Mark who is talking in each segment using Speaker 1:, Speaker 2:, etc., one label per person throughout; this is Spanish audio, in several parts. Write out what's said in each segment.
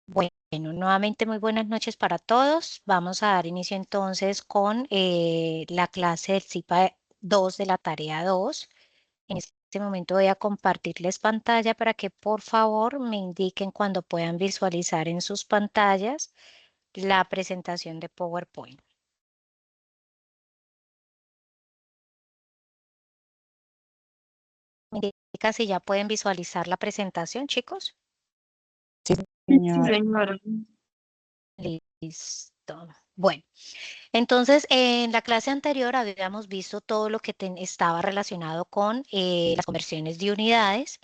Speaker 1: Bueno, nuevamente muy buenas noches para todos. Vamos a dar inicio entonces con la clase del CIPA 2 de la tarea 2. En este momento voy a compartirles pantalla para que por favor me indiquen cuando puedan visualizar en sus pantallas la presentación de PowerPoint. ¿Me indica si ya pueden visualizar la presentación, chicos?
Speaker 2: Sí,
Speaker 3: Sí,
Speaker 2: señora.
Speaker 3: señora.
Speaker 1: Listo. Bueno. Entonces, en la clase anterior habíamos visto todo lo que estaba relacionado con las conversiones de unidades,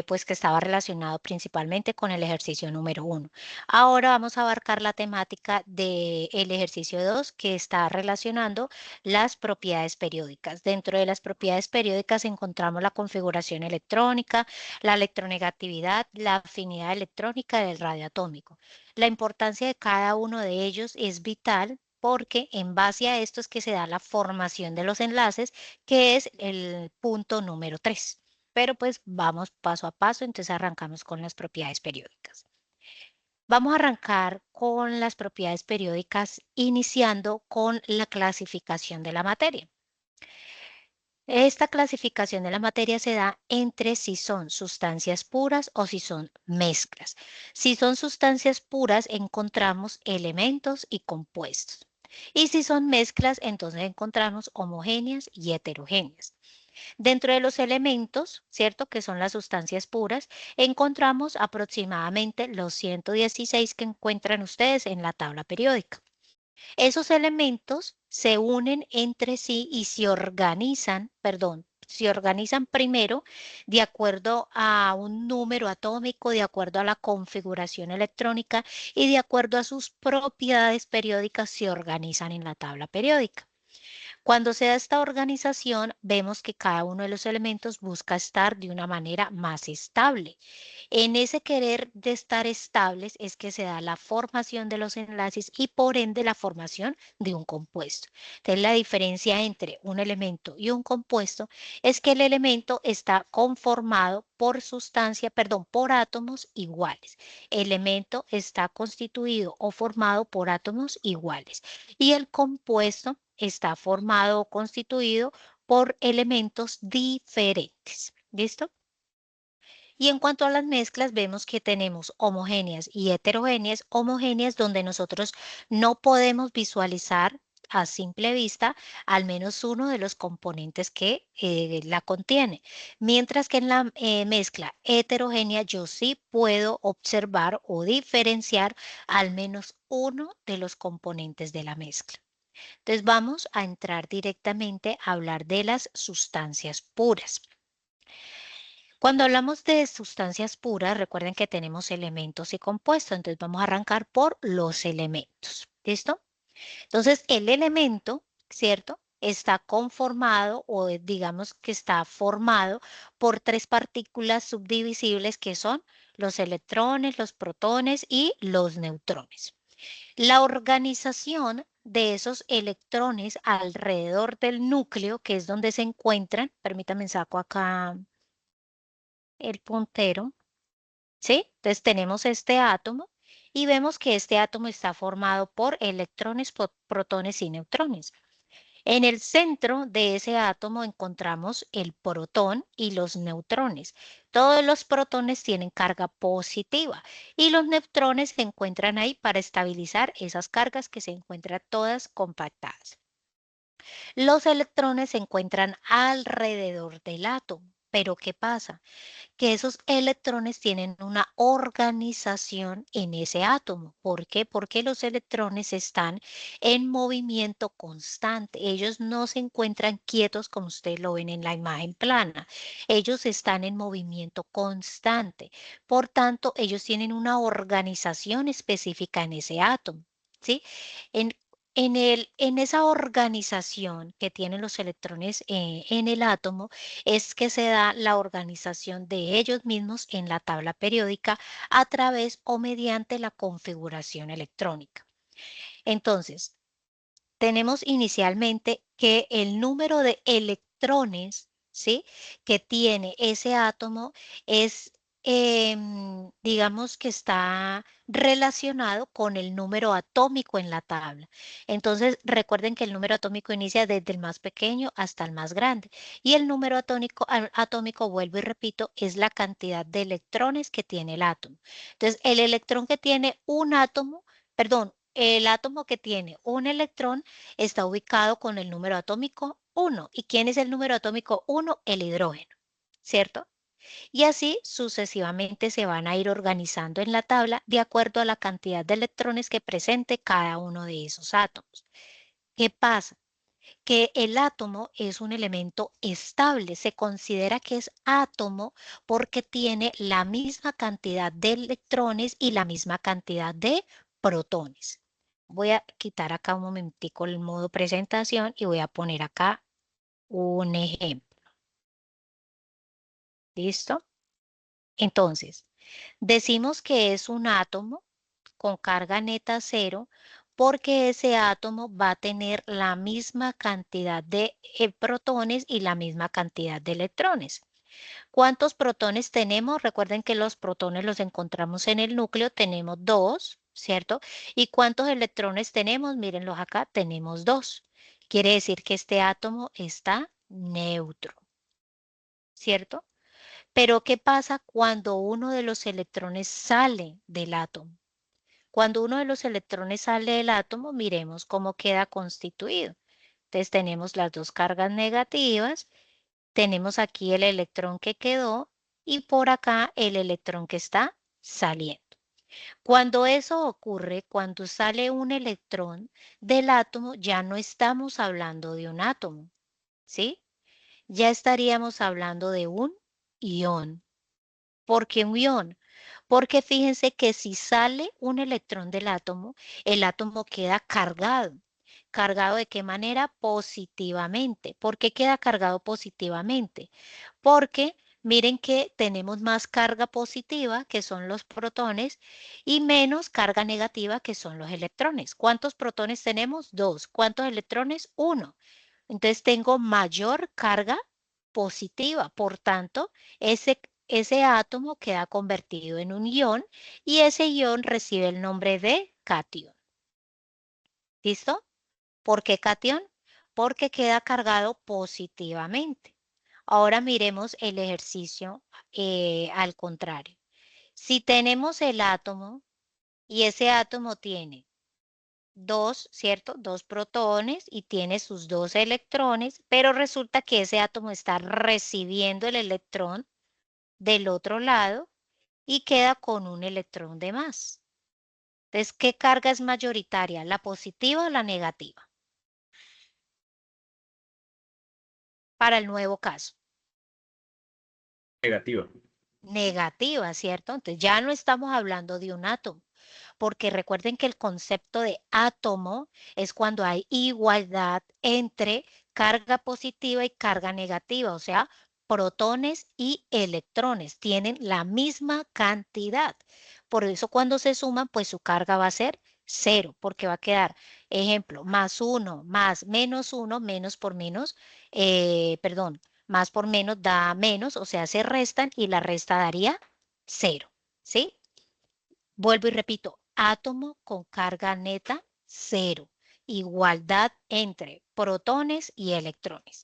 Speaker 1: pues que estaba relacionado principalmente con el ejercicio número 1. Ahora vamos a abarcar la temática del ejercicio 2, que está relacionando las propiedades periódicas. Dentro de las propiedades periódicas encontramos la configuración electrónica, la electronegatividad, la afinidad electrónica del radio atómico. La importancia de cada uno de ellos es vital porque en base a esto es que se da la formación de los enlaces, que es el punto número 3. Pero pues vamos paso a paso, entonces arrancamos con las propiedades periódicas. Vamos a arrancar con las propiedades periódicas iniciando con la clasificación de la materia. Esta clasificación de la materia se da entre si son sustancias puras o si son mezclas. Si son sustancias puras, encontramos elementos y compuestos. Y si son mezclas, entonces encontramos homogéneas y heterogéneas. Dentro de los elementos, ¿cierto? Que son las sustancias puras, encontramos aproximadamente los 116 que encuentran ustedes en la tabla periódica. Esos elementos se unen entre sí y se organizan primero de acuerdo a un número atómico, de acuerdo a la configuración electrónica y de acuerdo a sus propiedades periódicas se organizan en la tabla periódica. Cuando se da esta organización, vemos que cada uno de los elementos busca estar de una manera más estable. En ese querer de estar estables es que se da la formación de los enlaces y por ende la formación de un compuesto. Entonces, la diferencia entre un elemento y un compuesto es que el elemento está conformado por átomos iguales. El elemento está constituido o formado por átomos iguales y el compuesto está formado o constituido por elementos diferentes. ¿Listo? Y en cuanto a las mezclas, vemos que tenemos homogéneas y heterogéneas. Homogéneas donde nosotros no podemos visualizar a simple vista al menos uno de los componentes que la contiene. Mientras que en la mezcla heterogénea yo sí puedo observar o diferenciar al menos uno de los componentes de la mezcla. Entonces vamos a entrar directamente a hablar de las sustancias puras. Cuando hablamos de sustancias puras, recuerden que tenemos elementos y compuestos, entonces vamos a arrancar por los elementos. ¿Listo? Entonces, el elemento, ¿cierto? Está conformado o digamos que está formado por tres partículas subdivisibles que son los electrones, los protones y los neutrones. La organización de esos electrones alrededor del núcleo, que es donde se encuentran, permítanme saco acá el puntero, ¿sí? Entonces tenemos este átomo y vemos que este átomo está formado por electrones, protones y neutrones. En el centro de ese átomo encontramos el protón y los neutrones. Todos los protones tienen carga positiva y los neutrones se encuentran ahí para estabilizar esas cargas que se encuentran todas compactadas. Los electrones se encuentran alrededor del átomo. Pero ¿qué pasa? Que esos electrones tienen una organización en ese átomo. ¿Por qué? Porque los electrones están en movimiento constante. Ellos no se encuentran quietos como ustedes lo ven en la imagen plana. Ellos están en movimiento constante. Por tanto, ellos tienen una organización específica en ese átomo. ¿Sí? En, en esa organización que tienen los electrones en el átomo, es que se da la organización de ellos mismos en la tabla periódica a través o mediante la configuración electrónica. Entonces, tenemos inicialmente que el número de electrones, ¿sí?, que tiene ese átomo es digamos que está relacionado con el número atómico en la tabla. Entonces, recuerden que el número atómico inicia desde el más pequeño hasta el más grande. Y el número atómico, vuelvo y repito, es la cantidad de electrones que tiene el átomo. Entonces, el electrón que tiene un átomo, perdón, el átomo que tiene un electrón está ubicado con el número atómico 1. ¿Y quién es el número atómico 1? El hidrógeno, ¿cierto? Y así sucesivamente se van a ir organizando en la tabla de acuerdo a la cantidad de electrones que presente cada uno de esos átomos. ¿Qué pasa? Que el átomo es un elemento estable. Se considera que es átomo porque tiene la misma cantidad de electrones y la misma cantidad de protones. Voy a quitar acá un momentico el modo presentación y voy a poner acá un ejemplo. ¿Listo? Entonces, decimos que es un átomo con carga neta cero porque ese átomo va a tener la misma cantidad de protones y la misma cantidad de electrones. ¿Cuántos protones tenemos? Recuerden que los protones los encontramos en el núcleo, tenemos 2, ¿cierto? ¿Y cuántos electrones tenemos? Mírenlos acá, tenemos 2. Quiere decir que este átomo está neutro, ¿cierto? Pero ¿qué pasa cuando uno de los electrones sale del átomo? Cuando uno de los electrones sale del átomo, miremos cómo queda constituido. Entonces tenemos las dos cargas negativas, tenemos aquí el electrón que quedó y por acá el electrón que está saliendo. Cuando eso ocurre, cuando sale un electrón del átomo, ya no estamos hablando de un átomo, ¿sí? Ya estaríamos hablando de un ión. ¿Por qué un ión? Porque fíjense que si sale un electrón del átomo, el átomo queda cargado. ¿Cargado de qué manera? Positivamente. ¿Por qué queda cargado positivamente? Porque miren que tenemos más carga positiva, que son los protones, y menos carga negativa, que son los electrones. ¿Cuántos protones tenemos? 2. ¿Cuántos electrones? 1. Entonces tengo mayor carga positiva. Por tanto, ese átomo queda convertido en un ión y ese ión recibe el nombre de cation. ¿Listo? ¿Por qué cation? Porque queda cargado positivamente. Ahora miremos el ejercicio al contrario. Si tenemos el átomo y ese átomo tiene dos, ¿cierto? Dos protones y tiene sus dos electrones, pero resulta que ese átomo está recibiendo el electrón del otro lado y queda con un electrón de más. Entonces, ¿qué carga es mayoritaria? ¿La positiva o la negativa? Para el nuevo caso.
Speaker 2: Negativa.
Speaker 1: Negativa, ¿cierto? Entonces ya no estamos hablando de un átomo, porque recuerden que el concepto de átomo es cuando hay igualdad entre carga positiva y carga negativa, o sea, protones y electrones tienen la misma cantidad. Por eso cuando se suman, pues su carga va a ser cero, porque va a quedar, ejemplo, más uno, más menos uno, menos por menos, perdón, más por menos da menos, o sea, se restan y la resta daría cero, ¿sí? Vuelvo y repito, átomo con carga neta cero. Igualdad entre protones y electrones.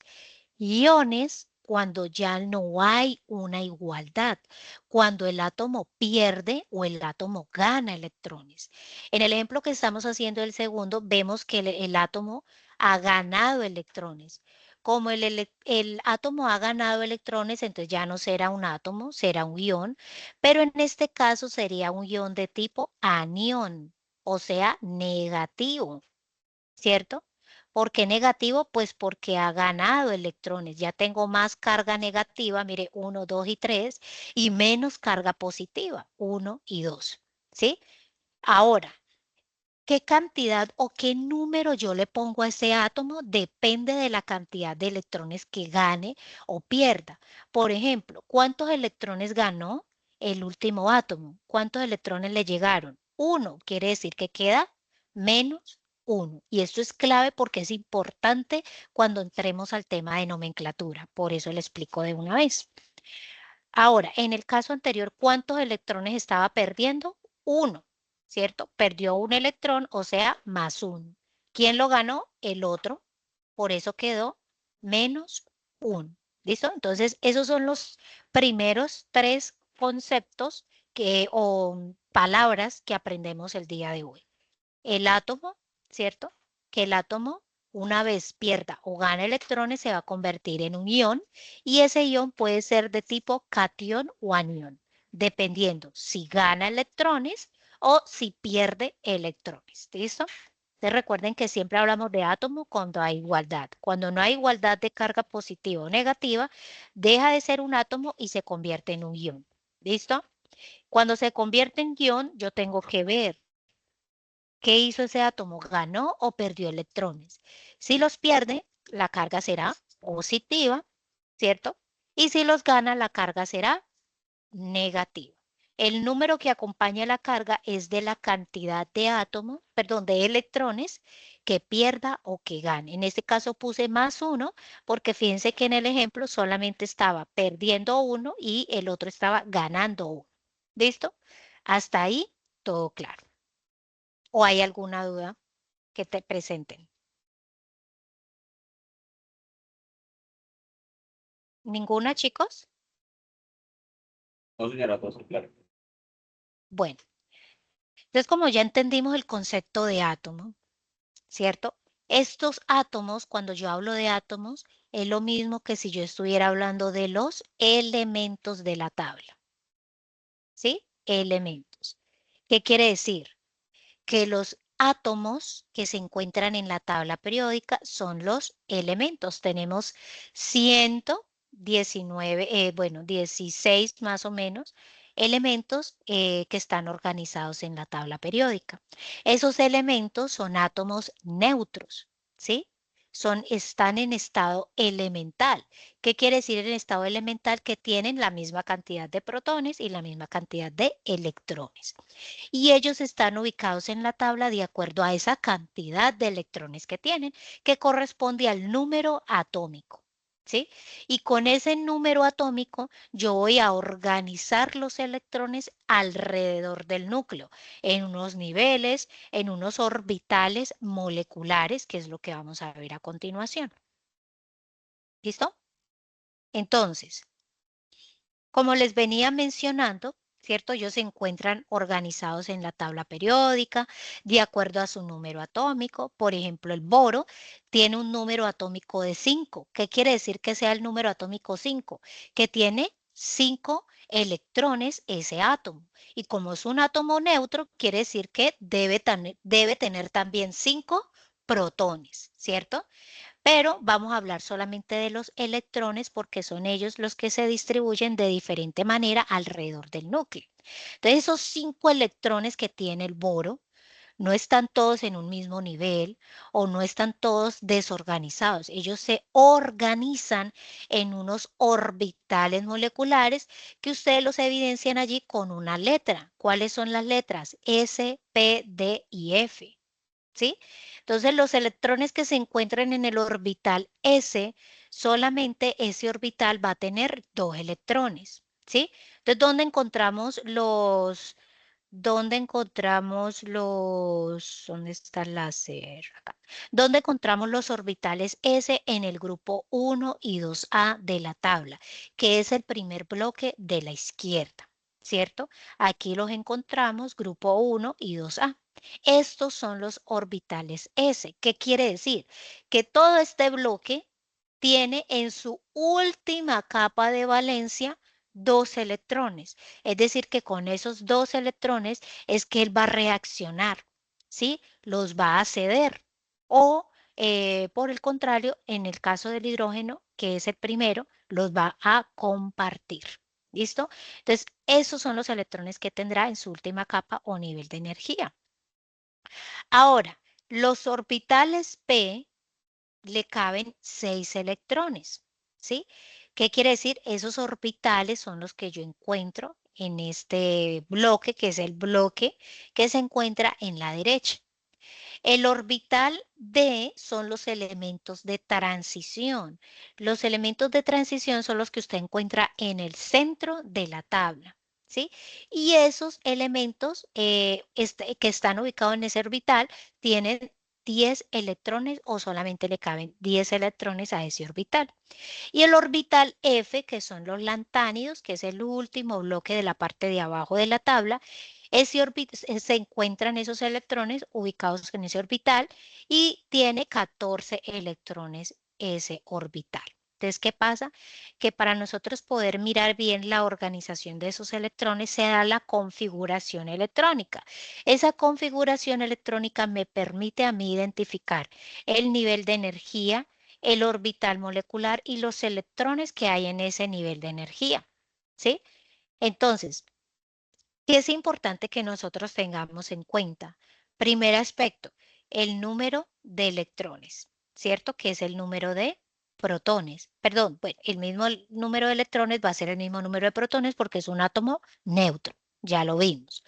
Speaker 1: Iones cuando ya no hay una igualdad, cuando el átomo pierde o el átomo gana electrones. En el ejemplo que estamos haciendo el segundo, vemos que el átomo ha ganado electrones. Como el átomo ha ganado electrones, entonces ya no será un átomo, será un ión, pero en este caso sería un ión de tipo anión, o sea, negativo. ¿Cierto? ¿Por qué negativo? Pues porque ha ganado electrones. Ya tengo más carga negativa, mire, 1, 2 y 3, y menos carga positiva, 1 y 2. ¿Sí? Ahora, ¿qué cantidad o qué número yo le pongo a ese átomo? Depende de la cantidad de electrones que gane o pierda. Por ejemplo, ¿cuántos electrones ganó el último átomo? ¿Cuántos electrones le llegaron? 1, quiere decir que queda menos 1. Y esto es clave porque es importante cuando entremos al tema de nomenclatura. Por eso le explico de una vez. Ahora, en el caso anterior, ¿cuántos electrones estaba perdiendo? 1, ¿cierto? Perdió un electrón, o sea, más 1. ¿Quién lo ganó? El otro. Por eso quedó -1. ¿Listo? Entonces, esos son los primeros 3 conceptos o palabras que aprendemos el día de hoy. El átomo, ¿cierto? Que el átomo, una vez pierda o gane electrones, se va a convertir en un ion y ese ion puede ser de tipo cation o anión, dependiendo si gana electrones o si pierde electrones. ¿Listo? Entonces recuerden que siempre hablamos de átomo cuando hay igualdad. Cuando no hay igualdad de carga positiva o negativa, deja de ser un átomo y se convierte en un ion. ¿Listo? Cuando se convierte en ion, yo tengo que ver ¿qué hizo ese átomo? ¿Ganó o perdió electrones? Si los pierde, la carga será positiva, ¿cierto? Y si los gana, la carga será negativa. El número que acompaña la carga es de la cantidad de átomos, perdón, de electrones que pierda o que gane. En este caso puse +1 porque fíjense que en el ejemplo solamente estaba perdiendo 1 y el otro estaba ganando 1. ¿Listo? Hasta ahí todo claro. ¿O hay alguna duda que te presenten? ¿Ninguna, chicos?
Speaker 2: No, señora, todo claro.
Speaker 1: Bueno, entonces como ya entendimos el concepto de átomo, ¿cierto? Estos átomos, cuando yo hablo de átomos, es lo mismo que si yo estuviera hablando de los elementos de la tabla, ¿sí? Elementos. ¿Qué quiere decir? Que los átomos que se encuentran en la tabla periódica son los elementos. Tenemos 119, bueno, 16 más o menos elementos que están organizados en la tabla periódica. Esos elementos son átomos neutros, ¿sí? Están en estado elemental. ¿Qué quiere decir en estado elemental? Que tienen la misma cantidad de protones y la misma cantidad de electrones y ellos están ubicados en la tabla de acuerdo a esa cantidad de electrones que tienen, que corresponde al número atómico. ¿Sí? Y con ese número atómico yo voy a organizar los electrones alrededor del núcleo, en unos niveles, en unos orbitales moleculares, que es lo que vamos a ver a continuación. ¿Listo? Entonces, como les venía mencionando, ¿cierto? Ellos se encuentran organizados en la tabla periódica de acuerdo a su número atómico. Por ejemplo, el boro tiene un número atómico de 5. ¿Qué quiere decir que sea el número atómico 5? Que tiene 5 electrones ese átomo. Y como es un átomo neutro, quiere decir que debe tener también 5 protones, ¿cierto? Pero vamos a hablar solamente de los electrones porque son ellos los que se distribuyen de diferente manera alrededor del núcleo. Entonces, esos 5 electrones que tiene el boro no están todos en un mismo nivel o no están todos desorganizados. Ellos se organizan en unos orbitales moleculares que ustedes los evidencian allí con una letra. ¿Cuáles son las letras? S, P, D y F. ¿Sí? Entonces, los electrones que se encuentran en el orbital S, solamente ese orbital va a tener 2 electrones, ¿sí? Entonces, ¿dónde está el láser? Acá. ¿Dónde encontramos los orbitales S en el grupo 1 y 2A de la tabla? Que es el primer bloque de la izquierda, ¿cierto? Aquí los encontramos, grupo 1 y 2A. Estos son los orbitales S. ¿Qué quiere decir? Que todo este bloque tiene en su última capa de valencia 2 electrones. Es decir, que con esos 2 electrones es que él va a reaccionar, ¿sí? Los va a ceder. O, por el contrario, en el caso del hidrógeno, que es el primero, los va a compartir. ¿Listo? Entonces, esos son los electrones que tendrá en su última capa o nivel de energía. Ahora, los orbitales P le caben 6 electrones, ¿sí? ¿Qué quiere decir? Esos orbitales son los que yo encuentro en este bloque, que es el bloque que se encuentra en la derecha. El orbital D son los elementos de transición. Los elementos de transición son los que usted encuentra en el centro de la tabla, ¿sí? Y esos elementos que están ubicados en ese orbital tienen 10 electrones o solamente le caben 10 electrones a ese orbital. Y el orbital F, que son los lantánidos, que es el último bloque de la parte de abajo de la tabla, se encuentran esos electrones ubicados en ese orbital y tiene 14 electrones ese orbital. Entonces, ¿qué pasa? Que para nosotros poder mirar bien la organización de esos electrones se da la configuración electrónica. Esa configuración electrónica me permite a mí identificar el nivel de energía, el orbital molecular y los electrones que hay en ese nivel de energía, ¿sí? Entonces, ¿qué es importante que nosotros tengamos en cuenta? Primer aspecto, el número de electrones, ¿cierto? Que es el número de protones. Perdón, bueno, el mismo número de electrones va a ser el mismo número de protones porque es un átomo neutro, ya lo vimos.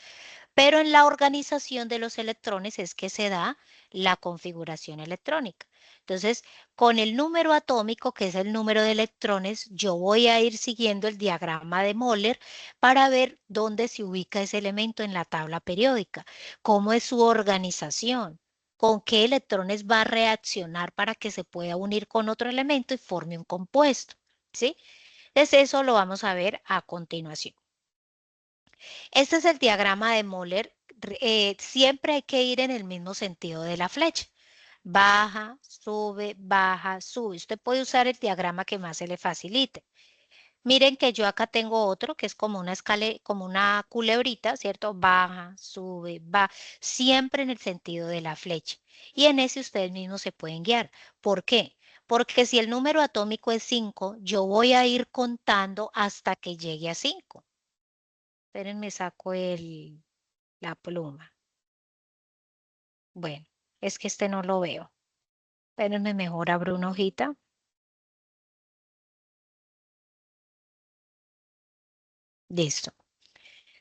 Speaker 1: Pero en la organización de los electrones es que se da la configuración electrónica. Entonces, con el número atómico, que es el número de electrones, yo voy a ir siguiendo el diagrama de Moller para ver dónde se ubica ese elemento en la tabla periódica, cómo es su organización, con qué electrones va a reaccionar para que se pueda unir con otro elemento y forme un compuesto, ¿sí? Entonces, eso lo vamos a ver a continuación. Este es el diagrama de Moller. Siempre hay que ir en el mismo sentido de la flecha. Baja, sube, baja, sube. Usted puede usar el diagrama que más se le facilite. Miren que yo acá tengo otro que es como una como una culebrita, ¿cierto? Baja, sube, va, siempre en el sentido de la flecha. Y en ese ustedes mismos se pueden guiar. ¿Por qué? Porque si el número atómico es 5, yo voy a ir contando hasta que llegue a 5. Espérenme, saco la pluma. Bueno, es que este no lo veo. Espérenme, mejor abro una hojita. Listo.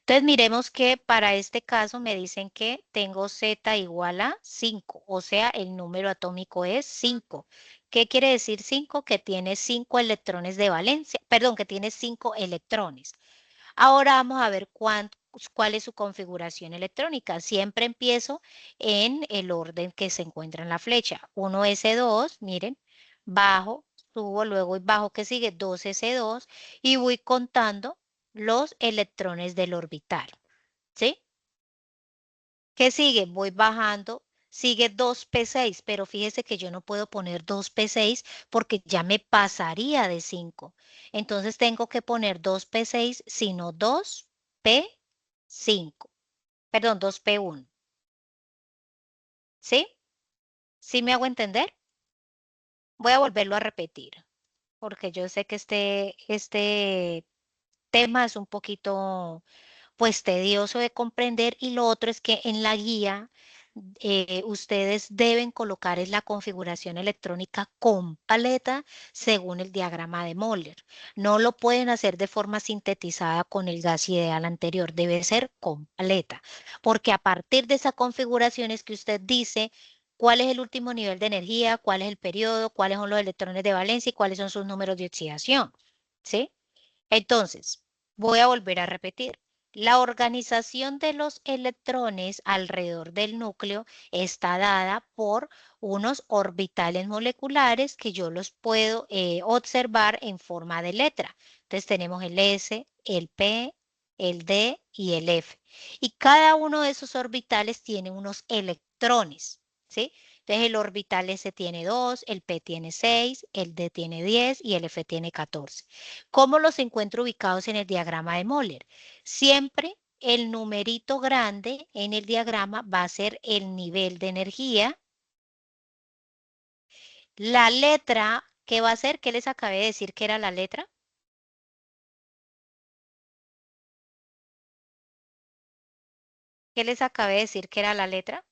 Speaker 1: Entonces miremos que para este caso me dicen que tengo Z igual a 5, o sea, el número atómico es 5. ¿Qué quiere decir 5? Que tiene 5 electrones de valencia, perdón, que tiene 5 electrones. Ahora vamos a ver cuál es su configuración electrónica. Siempre empiezo en el orden que se encuentra en la flecha. 1s2, miren, bajo, subo, luego bajo que sigue 2s2 y voy contando los electrones del orbital, ¿sí? ¿Qué sigue? Voy bajando, sigue 2p6, pero fíjese que yo no puedo poner 2p6 porque ya me pasaría de 5. Entonces tengo que poner 2p6, sino 2p5. Perdón, 2p1. ¿Sí? ¿Sí me hago entender? Voy a volverlo a repetir, porque yo sé que este tema es un poquito pues tedioso de comprender y lo otro es que en la guía ustedes deben colocar es la configuración electrónica completa según el diagrama de Moller. No lo pueden hacer de forma sintetizada con el gas ideal anterior, debe ser completa, porque a partir de esa configuración es que usted dice cuál es el último nivel de energía, cuál es el periodo, cuáles son los electrones de valencia y cuáles son sus números de oxidación, ¿sí? Entonces, voy a volver a repetir. La organización de los electrones alrededor del núcleo está dada por unos orbitales moleculares que yo los puedo observar en forma de letra. Entonces tenemos el S, el P, el D y el F. Y cada uno de esos orbitales tiene unos electrones, ¿sí? Entonces el orbital S tiene 2, el P tiene 6, el D tiene 10 y el F tiene 14. ¿Cómo los encuentro ubicados en el diagrama de Moller? Siempre el numerito grande en el diagrama va a ser el nivel de energía. La letra, ¿qué va a ser? ¿Qué les acabé de decir que era la letra? ¿Qué les acabé de decir que era la letra?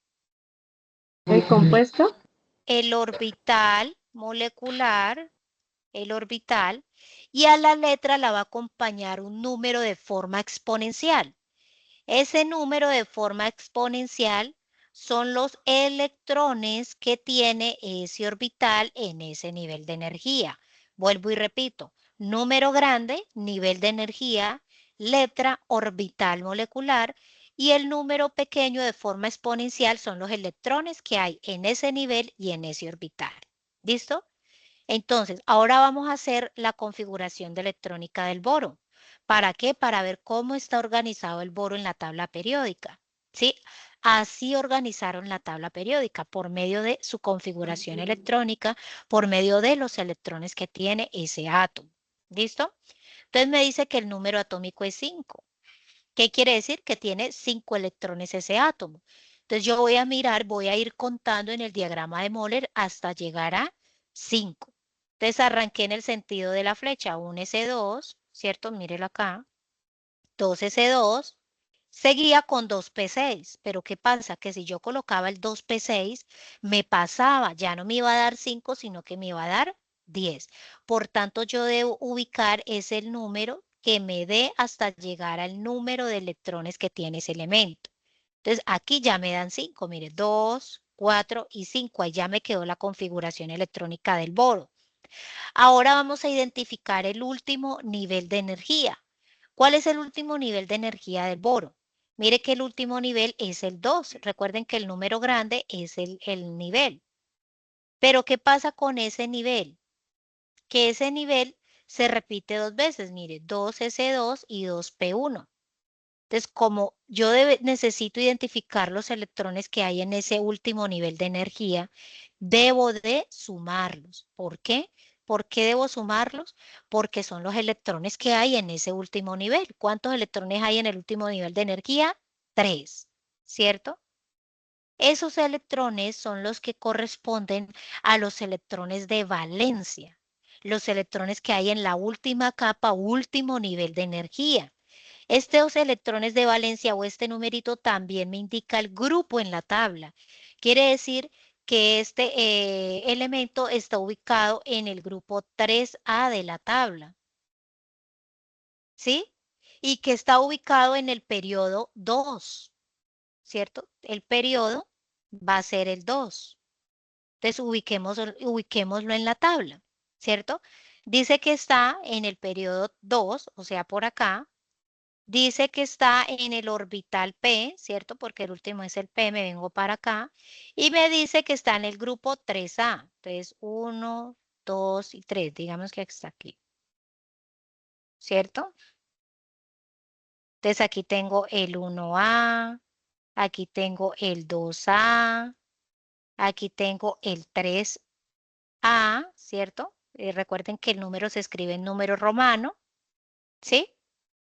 Speaker 3: ¿El compuesto?
Speaker 1: El orbital molecular, el orbital, y a la letra la va a acompañar un número de forma exponencial. Ese número de forma exponencial son los electrones que tiene ese orbital en ese nivel de energía. Vuelvo y repito, número grande, nivel de energía, letra, orbital molecular, y el número pequeño de forma exponencial son los electrones que hay en ese nivel y en ese orbital. ¿Listo? Entonces, ahora vamos a hacer la configuración de electrónica del boro. ¿Para qué? Para ver cómo está organizado el boro en la tabla periódica. ¿Sí? Así organizaron la tabla periódica por medio de su configuración electrónica, por medio de los electrones que tiene ese átomo. ¿Listo? Entonces me dice que el número atómico es 5. ¿Qué quiere decir? Que tiene 5 electrones ese átomo. Entonces yo voy a mirar, voy a ir contando en el diagrama de Moller hasta llegar a 5. Entonces arranqué en el sentido de la flecha, un S2, ¿cierto? Mírelo acá, 2 S2, seguía con 2 P6, pero ¿qué pasa? Que si yo colocaba el 2 P6, me pasaba, ya no me iba a dar 5, sino que me iba a dar 10. Por tanto, yo debo ubicar ese número que me dé hasta llegar al número de electrones que tiene ese elemento. Entonces, aquí ya me dan 5, mire, 2, 4 y 5, ahí ya me quedó la configuración electrónica del boro. Ahora vamos a identificar el último nivel de energía. ¿Cuál es el último nivel de energía del boro? Mire que el último nivel es el 2. Recuerden que el número grande es el nivel. Pero ¿qué pasa con ese nivel? Que ese nivel se repite 2 veces. Mire, 2S2 y 2P1. Entonces, como yo necesito identificar los electrones que hay en ese último nivel de energía, debo de sumarlos. ¿Por qué? ¿Por qué debo sumarlos? Porque son los electrones que hay en ese último nivel. ¿Cuántos electrones hay en el último nivel de energía? 3, ¿cierto? Esos electrones son los que corresponden a los electrones de valencia, los electrones que hay en la última capa, último nivel de energía. Estos electrones de valencia o este numerito también me indica el grupo en la tabla. Quiere decir que este elemento está ubicado en el grupo 3A de la tabla. ¿Sí? Y que está ubicado en el periodo 2, ¿cierto? El periodo va a ser el 2. Entonces ubiquémoslo en la tabla, ¿cierto? Dice que está en el periodo 2, o sea, por acá. Dice que está en el orbital P, ¿cierto? Porque el último es el P, me vengo para acá. Y me dice que está en el grupo 3A. Entonces, 1, 2 y 3. Digamos que está aquí. ¿Cierto? Entonces, aquí tengo el 1A, aquí tengo el 2A, aquí tengo el 3A, ¿cierto? Recuerden que el número se escribe en número romano, ¿sí?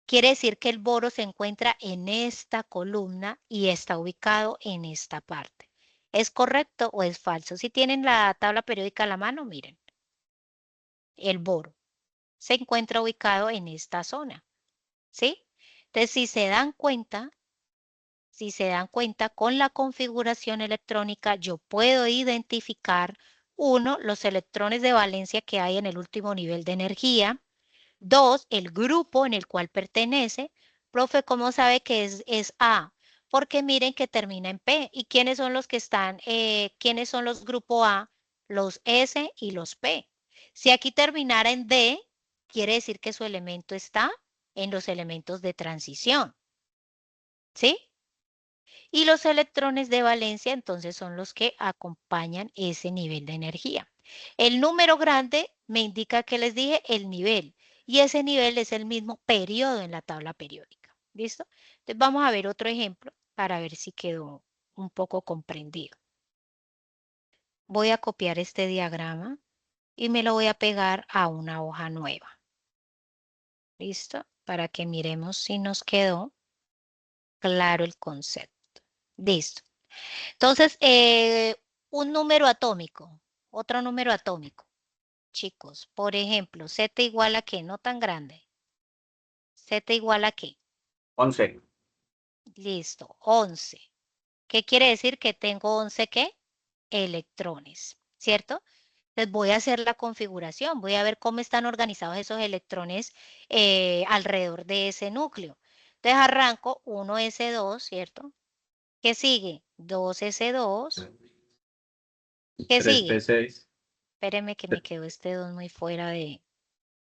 Speaker 1: Quiere decir que el boro se encuentra en esta columna y está ubicado en esta parte. ¿Es correcto o es falso? Si tienen la tabla periódica a la mano, miren. El boro se encuentra ubicado en esta zona, ¿sí? Entonces, si se dan cuenta, con la configuración electrónica yo puedo identificar, uno, los electrones de valencia que hay en el último nivel de energía. 2, el grupo en el cual pertenece. Profe, ¿cómo sabe que es A? Porque miren que termina en P. ¿Y quiénes son los que están, quiénes son los grupo A? Los S y los P. Si aquí terminara en D, quiere decir que su elemento está en los elementos de transición. ¿Sí? Y los electrones de valencia entonces son los que acompañan ese nivel de energía. El número grande me indica que les dije el nivel y ese nivel es el mismo periodo en la tabla periódica. ¿Listo? Entonces vamos a ver otro ejemplo para ver si quedó un poco comprendido. Voy a copiar este diagrama y me lo voy a pegar a una hoja nueva. ¿Listo? Para que miremos si nos quedó claro el concepto. Listo. Entonces, un número atómico, otro número atómico, chicos, por ejemplo, Z igual a qué, no tan grande. Z igual a qué.
Speaker 2: 11.
Speaker 1: Listo, 11. ¿Qué quiere decir? Que tengo 11 qué? Electrones, ¿cierto? Entonces voy a hacer la configuración, voy a ver cómo están organizados esos electrones alrededor de ese núcleo. Entonces arranco 1s2, ¿cierto? ¿Qué sigue? 2S2. ¿Qué sigue?
Speaker 2: 3P6.
Speaker 1: Espéreme que me quedó este 2 muy fuera de...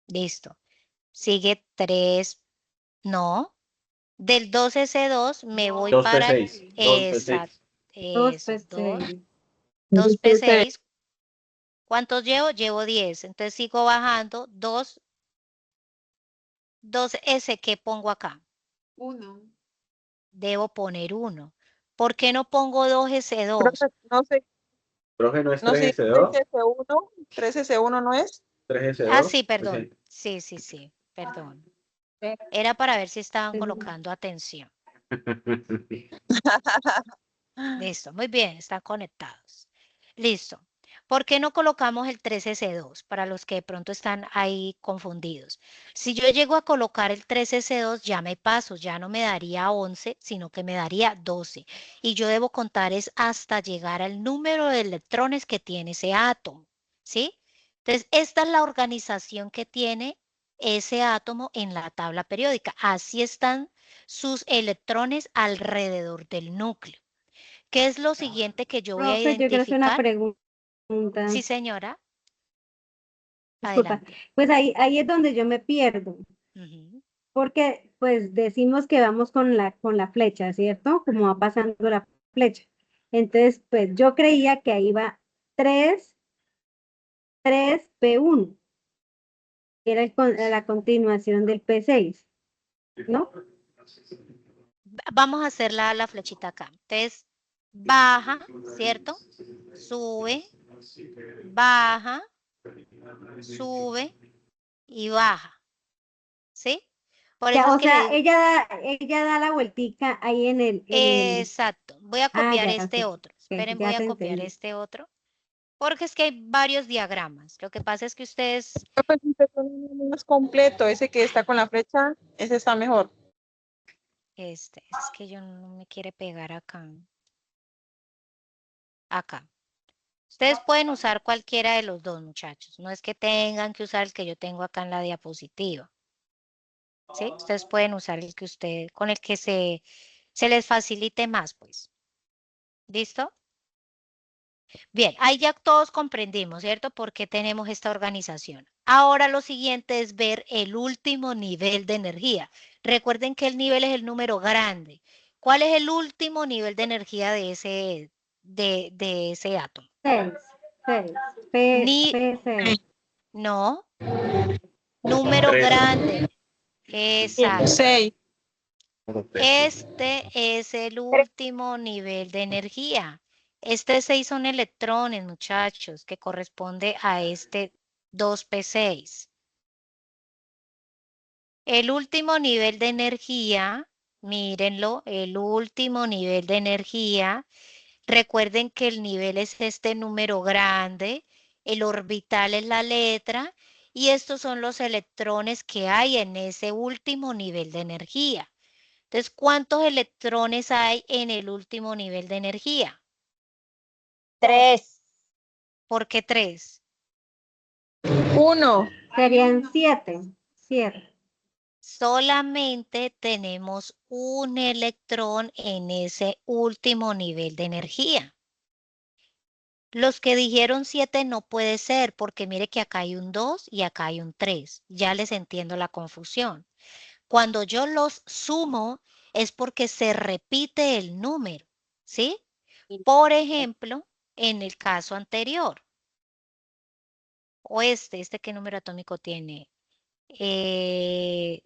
Speaker 1: Listo. Sigue 3. No. Del 2S2 me voy para...
Speaker 2: 2P6. 2P6.
Speaker 1: Exacto.
Speaker 3: Dos
Speaker 1: Eso.
Speaker 3: PC.
Speaker 1: 2P6. ¿Cuántos llevo? Llevo 10. Entonces sigo bajando. 2S, ¿qué pongo acá?
Speaker 4: 1.
Speaker 1: Debo poner 1. ¿Por qué no pongo 2S2?
Speaker 4: No sé,
Speaker 2: Profe, ¿no es
Speaker 4: no sé,
Speaker 2: 3S2?
Speaker 4: 3S1, 3S1 no es.
Speaker 1: Ah,
Speaker 2: 3S2.
Speaker 1: sí, perdón.
Speaker 2: Sí.
Speaker 1: Sí, perdón. Era para ver si estaban
Speaker 3: Sí.
Speaker 1: colocando atención. Listo, muy bien, están conectados. Listo. ¿Por qué no colocamos el 3S2 para los que de pronto están ahí confundidos? Si yo llego a colocar el 3S2, ya me paso, ya no me daría 11, sino que me daría 12. Y yo debo contar es hasta llegar al número de electrones que tiene ese átomo, ¿sí? Entonces, esta es la organización que tiene ese átomo en la tabla periódica. Así están sus electrones alrededor del núcleo. ¿Qué es lo siguiente que yo voy a
Speaker 3: Profe, yo quiero hacer una
Speaker 1: identificar?
Speaker 3: pregunta.
Speaker 1: Sí, señora.
Speaker 3: Disculpa.
Speaker 1: Adelante.
Speaker 3: Pues ahí es donde yo me pierdo,
Speaker 1: Ujú.
Speaker 3: porque pues decimos que vamos con la flecha, ¿cierto? Como va pasando la flecha. Entonces, pues yo creía que ahí va 3P1, que era la continuación del P6, ¿no?
Speaker 1: Vamos a hacer la flechita acá. Entonces, baja, ¿cierto? Sube, baja, sube y baja. ¿Sí? Por eso
Speaker 3: Ya,
Speaker 1: es
Speaker 3: o
Speaker 1: que le
Speaker 3: sea,
Speaker 1: digo,
Speaker 3: ella da la vueltica ahí
Speaker 1: exacto. Voy a
Speaker 3: ah,
Speaker 1: copiar
Speaker 3: ya,
Speaker 1: este
Speaker 3: ok,
Speaker 1: otro.
Speaker 3: ok,
Speaker 1: Esperen, voy
Speaker 3: ya
Speaker 1: a
Speaker 3: te
Speaker 1: copiar
Speaker 3: entendí.
Speaker 1: este otro. Porque es que hay varios diagramas. Lo que pasa es que ustedes,
Speaker 4: Pues, uno más completo, ese que está con la flecha, ese está mejor.
Speaker 1: es que yo no me quiere pegar acá. Acá. Ustedes pueden usar cualquiera de los dos, muchachos. No es que tengan que usar el que yo tengo acá en la diapositiva. ¿Sí? Ustedes pueden usar el que con el que se les facilite más, pues. ¿Listo? Bien, ahí ya todos comprendimos, ¿cierto? ¿Por qué tenemos esta organización? Ahora lo siguiente es ver el último nivel de energía. Recuerden que el nivel es el número grande. ¿Cuál es el último nivel de energía de ese átomo?
Speaker 3: 6,
Speaker 1: Ni,
Speaker 3: P6.
Speaker 1: no, número
Speaker 2: 3.
Speaker 1: grande. Exacto.
Speaker 4: 6.
Speaker 1: Este es el último nivel de energía. Este 6 son electrones, muchachos, que corresponde a este 2P6. El último nivel de energía, mírenlo, el último nivel de energía. Recuerden que el nivel es este número grande, el orbital es la letra y estos son los electrones que hay en ese último nivel de energía. Entonces, ¿cuántos electrones hay en el último nivel de energía?
Speaker 5: 3.
Speaker 1: ¿Por qué 3?
Speaker 4: 1.
Speaker 3: Serían 7.
Speaker 1: Solamente tenemos un electrón en ese último nivel de energía. Los que dijeron 7 no puede ser porque mire que acá hay un 2 y acá hay un 3. Ya les entiendo la confusión. Cuando yo los sumo es porque se repite el número, ¿sí? Por ejemplo, en el caso anterior, o este ¿qué número atómico tiene? 10,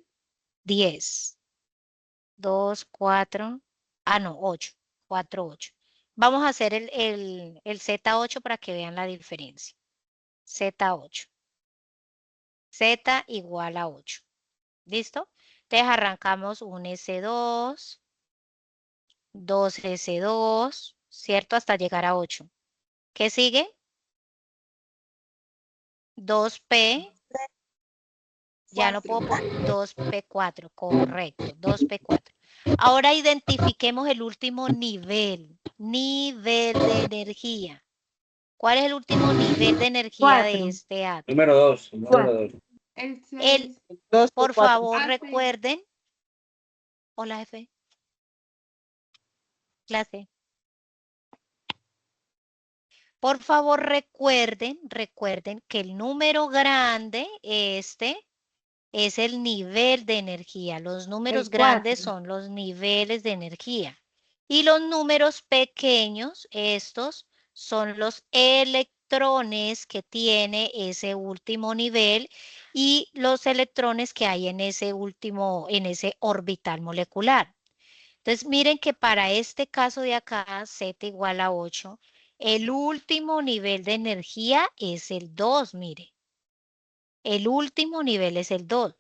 Speaker 1: 2, 4, no, 8, 4, 8. Vamos a hacer el Z8 para que vean la diferencia. Z8. Z igual a 8. ¿Listo? Entonces arrancamos un S2, 2S2, ¿cierto? Hasta llegar a 8. ¿Qué sigue? 2P, ya no puedo poner 2P4, correcto, 2P4. Ahora identifiquemos el último nivel de energía. ¿Cuál es el último nivel de energía de
Speaker 3: 4.
Speaker 1: este átomo?
Speaker 2: Número 2. Número
Speaker 3: 4.
Speaker 2: 2.
Speaker 4: El
Speaker 1: El,
Speaker 4: 6. 2 por
Speaker 1: por
Speaker 4: 4.
Speaker 1: favor, recuerden. Hola, jefe. clase. Por favor, recuerden que el número grande, este, es el nivel de energía. Los números
Speaker 3: El
Speaker 1: grandes
Speaker 3: 4.
Speaker 1: son los niveles de energía. Y los números pequeños, estos, son los electrones que tiene ese último nivel y los electrones que hay en ese orbital molecular. Entonces, miren que para este caso de acá, Z igual a 8, el último nivel de energía es el 2, mire. El último nivel es el 2.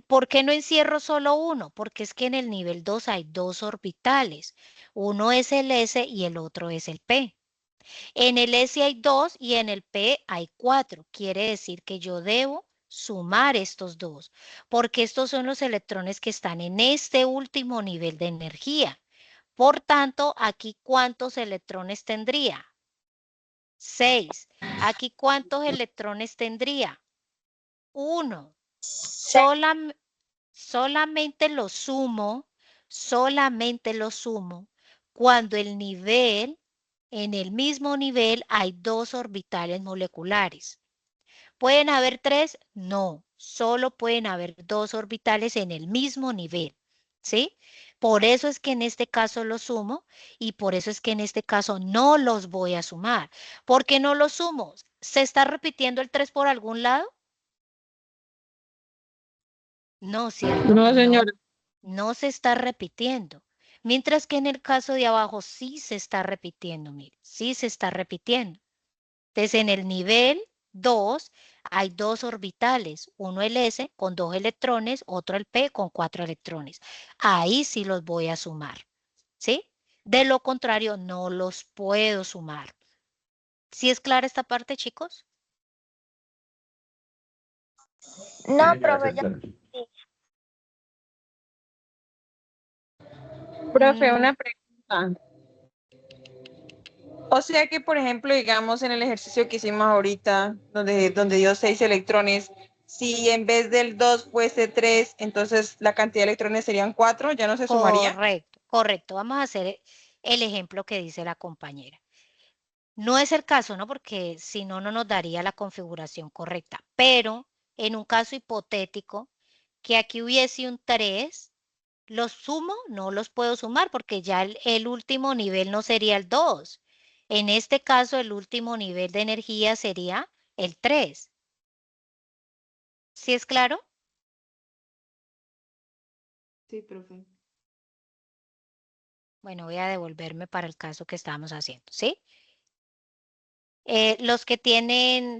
Speaker 1: ¿Por qué no encierro solo uno? Porque es que en el nivel 2 hay dos orbitales. Uno es el S y el otro es el P. En el S hay 2 y en el P hay 4. Quiere decir que yo debo sumar estos dos, porque estos son los electrones que están en este último nivel de energía. Por tanto, aquí, ¿cuántos electrones tendría? 6. Aquí, ¿cuántos electrones tendría? 1. Solamente lo sumo cuando en el mismo nivel hay dos orbitales moleculares. ¿Pueden haber 3? No, solo pueden haber dos orbitales en el mismo nivel, ¿sí? Por eso es que en este caso lo sumo y por eso es que en este caso no los voy a sumar. ¿Por qué no los sumo? ¿Se está repitiendo el 3 por algún lado? No, ¿cierto?
Speaker 4: No, señora.
Speaker 1: No se está repitiendo. Mientras que en el caso de abajo sí se está repitiendo, mire, sí se está repitiendo. Entonces, en el nivel 2 hay dos orbitales, uno el S con 2 electrones, otro el P con 4 electrones. Ahí sí los voy a sumar, ¿sí? De lo contrario, no los puedo sumar. ¿Sí es clara esta parte, chicos?
Speaker 5: No,
Speaker 2: Sí,
Speaker 5: profe,
Speaker 2: gracias,
Speaker 5: ya.
Speaker 2: claro.
Speaker 4: Profe, una pregunta. O sea que, por ejemplo, digamos en el ejercicio que hicimos ahorita, donde dio 6 electrones, si en vez del 2 fuese 3, entonces la cantidad de electrones serían 4, ¿ya no se sumaría?
Speaker 1: Correcto, correcto. Vamos a hacer el ejemplo que dice la compañera. No es el caso, ¿no? Porque si no, no nos daría la configuración correcta. Pero en un caso hipotético, que aquí hubiese un 3, ¿los sumo? No los puedo sumar porque ya el último nivel no sería el 2. En este caso, el último nivel de energía sería el 3. ¿Sí es claro?
Speaker 6: Sí, profe.
Speaker 1: Bueno, voy a devolverme para el caso que estábamos haciendo, ¿sí? Los que tienen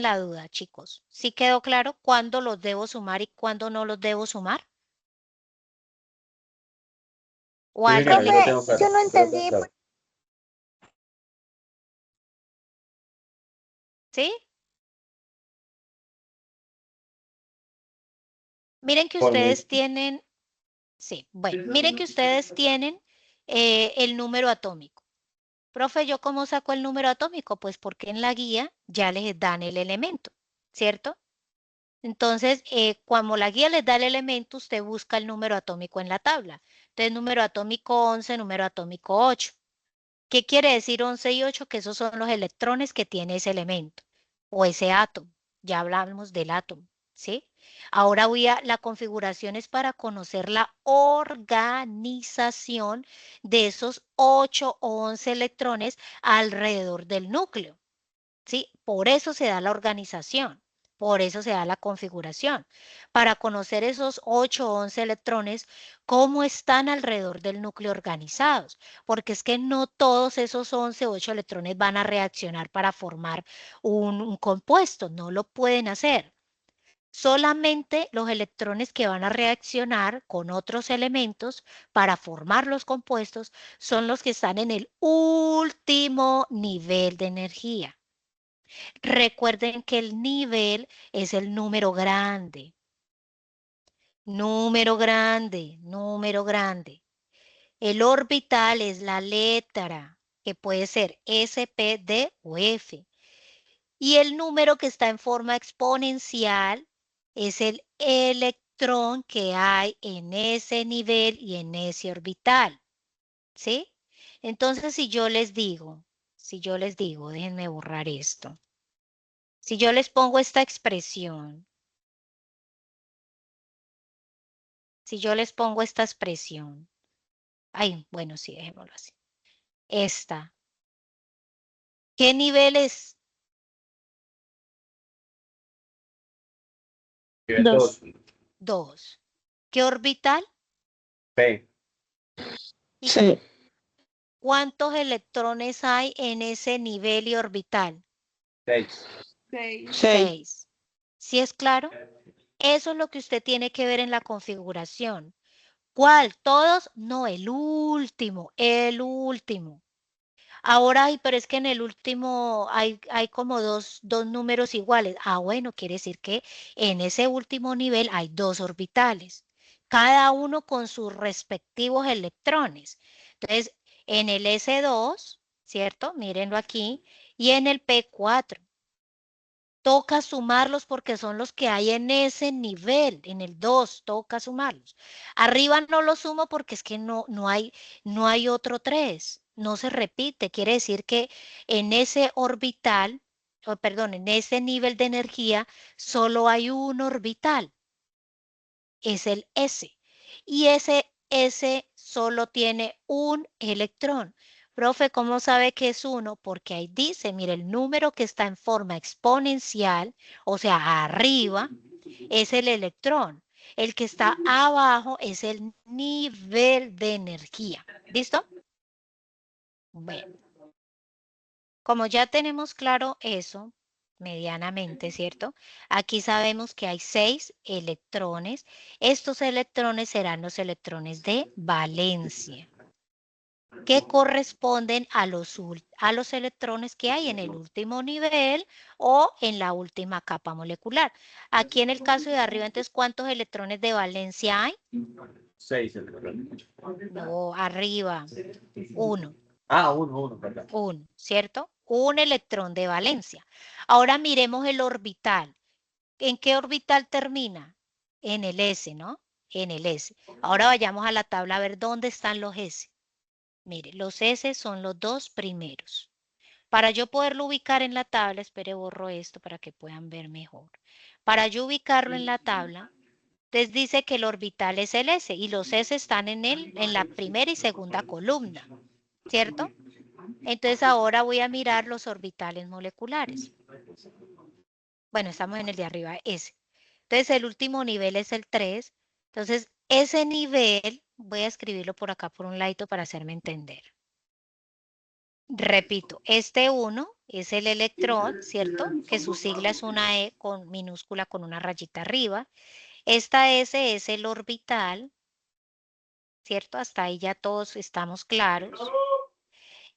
Speaker 1: la duda, chicos, ¿sí quedó claro cuándo los debo sumar y cuándo no los debo sumar? ¿O a
Speaker 2: Sí,
Speaker 1: alguien
Speaker 2: señora, yo
Speaker 1: le...
Speaker 2: lo
Speaker 5: Profe,
Speaker 2: tengo claro.
Speaker 5: yo no
Speaker 2: Yo lo tengo
Speaker 5: entendí.
Speaker 2: claro.
Speaker 1: ¿Sí? Miren que
Speaker 2: Por
Speaker 1: ustedes
Speaker 2: mi-
Speaker 1: tienen, sí, bueno, miren que ustedes tienen el número atómico. Profe, ¿yo cómo saco el número atómico? Pues porque en la guía ya les dan el elemento, ¿cierto? Entonces, cuando la guía les da el elemento, usted busca el número atómico en la tabla. Entonces, número atómico 11, número atómico 8. ¿Qué quiere decir 11 y 8? Que esos son los electrones que tiene ese elemento o ese átomo. Ya hablamos del átomo, ¿sí? Ahora la configuración es para conocer la organización de esos 8 o 11 electrones alrededor del núcleo. ¿Sí? Por eso se da la organización, por eso se da la configuración, para conocer esos 8 o 11 electrones, cómo están alrededor del núcleo organizados, porque es que no todos esos 11 o 8 electrones van a reaccionar para formar un compuesto, no lo pueden hacer. Solamente los electrones que van a reaccionar con otros elementos para formar los compuestos son los que están en el último nivel de energía. Recuerden que el nivel es el número grande. Número grande, número grande. El orbital es la letra, que puede ser S, P, D o F. Y el número que está en forma exponencial es el electrón que hay en ese nivel y en ese orbital. ¿Sí? Entonces, si yo les digo, déjenme borrar esto. Si yo les pongo esta expresión, ay, bueno, sí, dejémoslo así. Esta, ¿qué nivel es?
Speaker 2: Nivel
Speaker 5: Dos.
Speaker 2: 2.
Speaker 1: 2. ¿Qué orbital?
Speaker 2: P.
Speaker 1: ¿Y
Speaker 5: Sí.
Speaker 1: cuántos electrones hay en ese nivel y orbital?
Speaker 2: 6.
Speaker 4: 6.
Speaker 1: 6. ¿Sí es claro? Eso es lo que usted tiene que ver en la configuración. ¿Cuál? ¿Todos? No, el último, el último. Ahora, pero es que en el último hay como dos números iguales. Ah, bueno, quiere decir que en ese último nivel hay 2 orbitales, cada uno con sus respectivos electrones. Entonces, en el S2, ¿cierto? Mírenlo aquí, y en el P4. Toca sumarlos porque son los que hay en ese nivel, en el 2, toca sumarlos. Arriba no los sumo porque es que no hay otro 3, no se repite. Quiere decir que en ese orbital, perdón, en ese nivel de energía, solo hay un orbital, es el S. Y ese S solo tiene un electrón. Profe, ¿cómo sabe que es 1? Porque ahí dice, mire, el número que está en forma exponencial, o sea, arriba, es el electrón. El que está abajo es el nivel de energía. ¿Listo? Bueno, como ya tenemos claro eso, medianamente, ¿cierto? Aquí sabemos que hay 6 electrones. Estos electrones serán los electrones de valencia, que corresponden a los electrones que hay en el último nivel o en la última capa molecular. Aquí en el caso de arriba, entonces, ¿cuántos electrones de valencia hay?
Speaker 2: 6.
Speaker 1: No, arriba, 1.
Speaker 2: Ah, 1, perdón.
Speaker 1: 1, ¿cierto? Un electrón de valencia. Ahora miremos el orbital. ¿En qué orbital termina? En el S, ¿no? En el S. Ahora vayamos a la tabla a ver dónde están los S. Mire, los S son los 2 primeros. Para yo poderlo ubicar en la tabla, espere, borro esto para que puedan ver mejor. Para yo ubicarlo en la tabla, les dice que el orbital es el S y los S están en la primera y segunda columna, ¿cierto? Entonces ahora voy a mirar los orbitales moleculares. Bueno, estamos en el de arriba, S. Entonces el último nivel es el 3. Entonces ese nivel, voy a escribirlo por acá por un ladito para hacerme entender. Repito, este 1 es el electrón, ¿cierto? Que su sigla es una E con minúscula con una rayita arriba. Esta S es el orbital, ¿cierto? Hasta ahí ya todos estamos claros.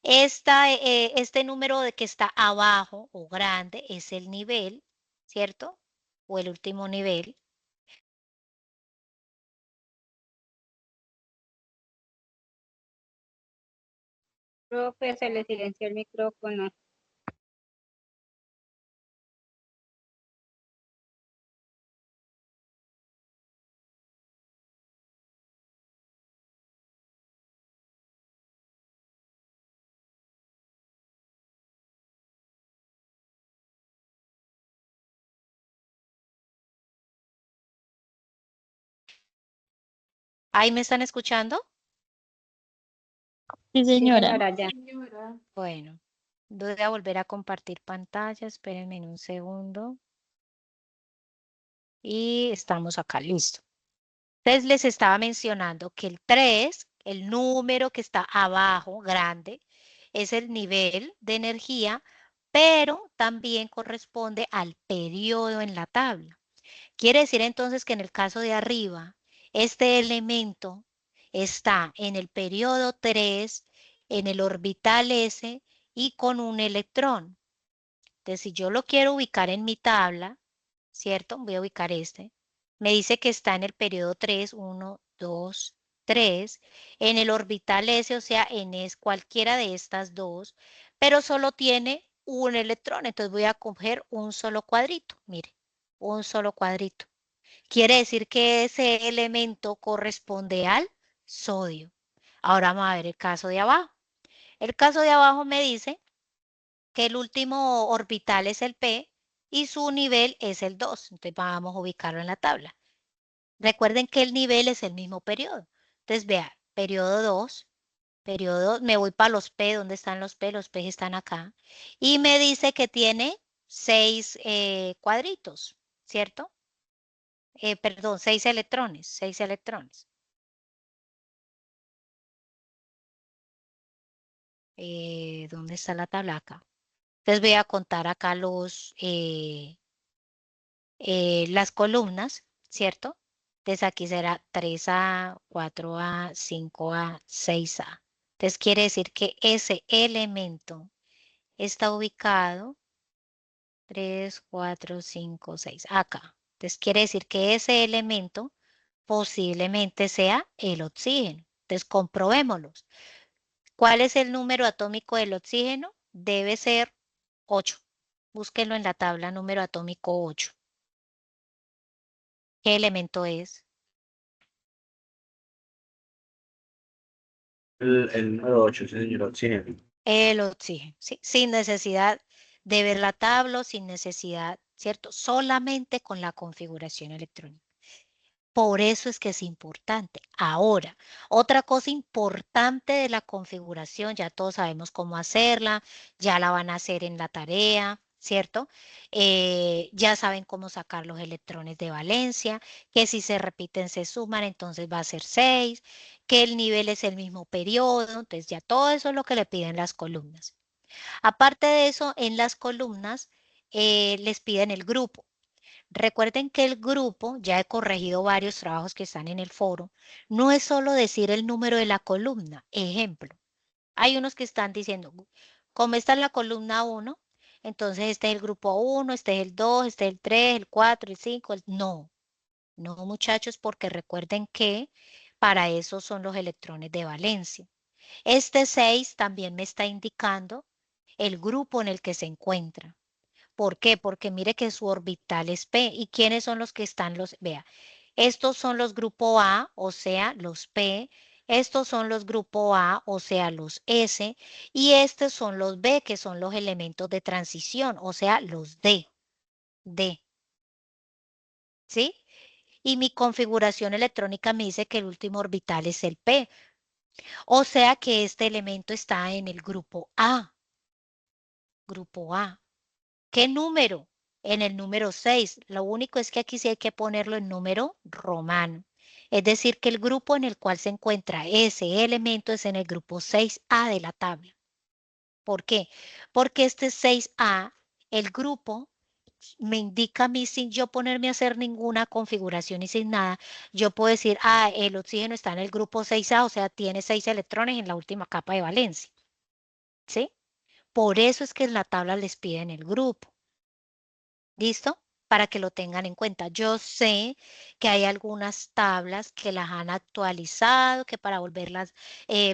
Speaker 1: Este número de que está abajo o grande es el nivel, ¿cierto? O el último nivel.
Speaker 3: Profe, se le silenció el micrófono.
Speaker 1: ¿Ahí me están escuchando?
Speaker 5: Sí,
Speaker 3: Sí,
Speaker 5: señora.
Speaker 3: señora, ya.
Speaker 1: Bueno, voy a volver a compartir pantalla. Espérenme un segundo. Y estamos acá, listo. Entonces les estaba mencionando que el 3, el número que está abajo, grande, es el nivel de energía, pero también corresponde al periodo en la tabla. Quiere decir entonces que en el caso de arriba, este elemento está en el periodo 3, en el orbital S y con un electrón. Entonces, si yo lo quiero ubicar en mi tabla, ¿cierto? Voy a ubicar este. Me dice que está en el periodo 3, 1, 2, 3, en el orbital S, o sea, cualquiera de estas dos, pero solo tiene un electrón. Entonces voy a coger un solo cuadrito, mire, un solo cuadrito. Quiere decir que ese elemento corresponde al sodio. Ahora vamos a ver el caso de abajo. El caso de abajo me dice que el último orbital es el P y su nivel es el 2. Entonces vamos a ubicarlo en la tabla. Recuerden que el nivel es el mismo periodo. Entonces vea, periodo 2, me voy para los P. ¿Dónde están los P? Los P están acá. Y me dice que tiene 6 cuadritos, ¿cierto? Perdón, 6 electrones, 6 electrones. ¿Dónde está la tabla acá? Entonces voy a contar acá las columnas, ¿cierto? Entonces aquí será 3A, 4A, 5A, 6A. Entonces quiere decir que ese elemento está ubicado 3, 4, 5, 6, acá. Entonces quiere decir que ese elemento posiblemente sea el oxígeno. Entonces comprobémoslo. ¿Cuál es el número atómico del oxígeno? Debe ser 8. Búsquenlo en la tabla número atómico 8. ¿Qué elemento es?
Speaker 2: El número 8, sí, señor, oxígeno.
Speaker 1: El oxígeno, ¿sí? Sin necesidad de ver la tabla, sin necesidad, ¿cierto? Solamente con la configuración electrónica. Por eso es que es importante. Ahora, otra cosa importante de la configuración, ya todos sabemos cómo hacerla, ya la van a hacer en la tarea, ¿cierto? Ya saben cómo sacar los electrones de valencia, que si se repiten se suman, entonces va a ser 6, que el nivel es el mismo periodo, entonces ya todo eso es lo que le piden las columnas. Aparte de eso, en las columnas les piden el grupo. Recuerden que el grupo, ya he corregido varios trabajos que están en el foro, no es solo decir el número de la columna. Ejemplo, hay unos que están diciendo, como está en la columna 1, entonces este es el grupo 1, este es el 2, este es el 3, el 4, el 5, no, no muchachos, porque recuerden que para eso son los electrones de valencia. Este 6 también me está indicando el grupo en el que se encuentra. ¿Por qué? Porque mire que su orbital es P. ¿Y quiénes son los que están los? Vea, estos son los grupo A, o sea, los P. Estos son los grupo A, o sea, los S. Y estos son los B, que son los elementos de transición, o sea, los D. D. ¿Sí? Y mi configuración electrónica me dice que el último orbital es el P. O sea que este elemento está en el grupo A. Grupo A. ¿Qué número? En el número 6. Lo único es que aquí sí hay que ponerlo en número romano. Es decir, que el grupo en el cual se encuentra ese elemento es en el grupo 6A de la tabla. ¿Por qué? Porque este 6A, el grupo, me indica a mí sin yo ponerme a hacer ninguna configuración y sin nada, yo puedo decir, el oxígeno está en el grupo 6A, o sea, tiene 6 electrones en la última capa de valencia. ¿Sí? Por eso es que en la tabla les piden el grupo. ¿Listo? Para que lo tengan en cuenta. Yo sé que hay algunas tablas que las han actualizado, que para volverlas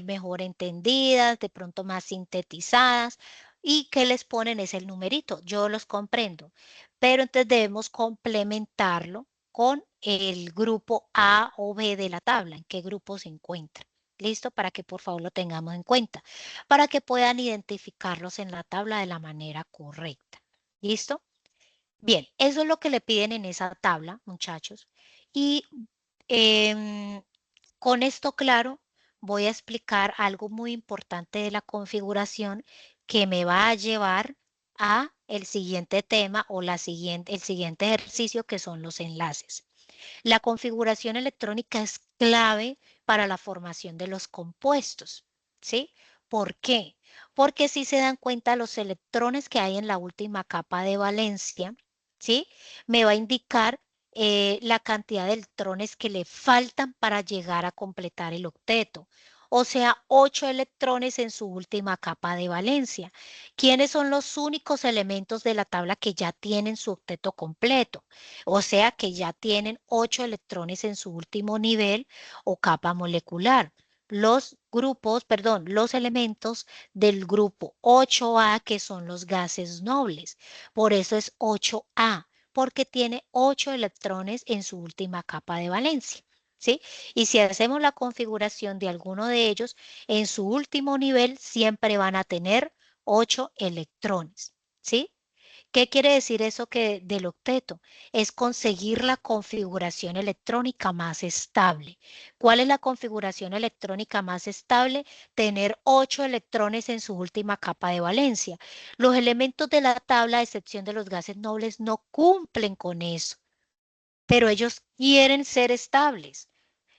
Speaker 1: mejor entendidas, de pronto más sintetizadas, y que les ponen es el numerito. Yo los comprendo, pero entonces debemos complementarlo con el grupo A o B de la tabla, en qué grupo se encuentra. ¿Listo? Para que por favor lo tengamos en cuenta, para que puedan identificarlos en la tabla de la manera correcta. ¿Listo? Bien, eso es lo que le piden en esa tabla, muchachos. Y em, con esto claro, voy a explicar algo muy importante de la configuración que me va a llevar a el siguiente tema o el siguiente ejercicio que son los enlaces. La configuración electrónica es clave para la formación de los compuestos, ¿sí? ¿Por qué? Porque si se dan cuenta los electrones que hay en la última capa de valencia, ¿sí? Me va a indicar la cantidad de electrones que le faltan para llegar a completar el octeto. O sea, 8 electrones en su última capa de valencia. ¿Quiénes son los únicos elementos de la tabla que ya tienen su octeto completo? O sea que ya tienen 8 electrones en su último nivel o capa molecular. Los grupos, perdón, los elementos del grupo 8A, que son los gases nobles. Por eso es 8A, porque tiene 8 electrones en su última capa de valencia. ¿sí? Y si hacemos la configuración de alguno de ellos, en su último nivel siempre van a tener 8 electrones, ¿sí? ¿Qué quiere decir eso que del octeto? Es conseguir la configuración electrónica más estable. ¿Cuál es la configuración electrónica más estable? Tener 8 electrones en su última capa de valencia. Los elementos de la tabla, a excepción de los gases nobles, no cumplen con eso, pero ellos quieren ser estables.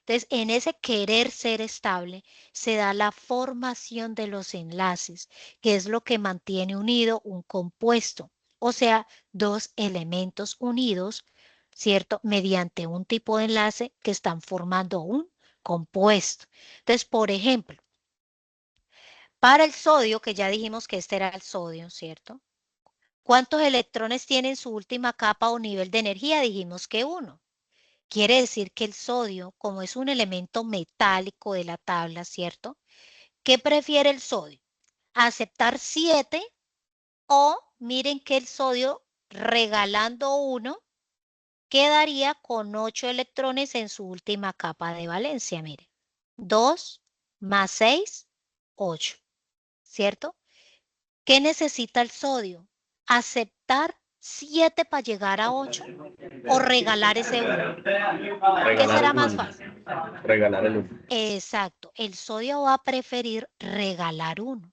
Speaker 1: Entonces, en ese querer ser estable se da la formación de los enlaces, que es lo que mantiene unido un compuesto, o sea, dos elementos unidos, ¿cierto? Mediante un tipo de enlace que están formando un compuesto. Entonces, por ejemplo, para el sodio, que ya dijimos que este era el sodio, ¿cierto? ¿Cuántos electrones tiene en su última capa o nivel de energía? Dijimos que uno. Quiere decir que el sodio, como es un elemento metálico de la tabla, ¿cierto? ¿Qué prefiere el sodio? ¿Aceptar 7 o miren que el sodio, regalando 1, quedaría con 8 electrones en su última capa de valencia? Miren, 2 más 6, 8, ¿cierto? ¿Qué necesita el sodio? ¿Aceptar 7 para llegar a 8 o regalar ese 1? ¿Qué
Speaker 2: Regalar
Speaker 1: será
Speaker 2: el
Speaker 1: más
Speaker 2: uno.
Speaker 1: fácil?
Speaker 2: Regalar el uno.
Speaker 1: Exacto, el sodio va a preferir regalar 1.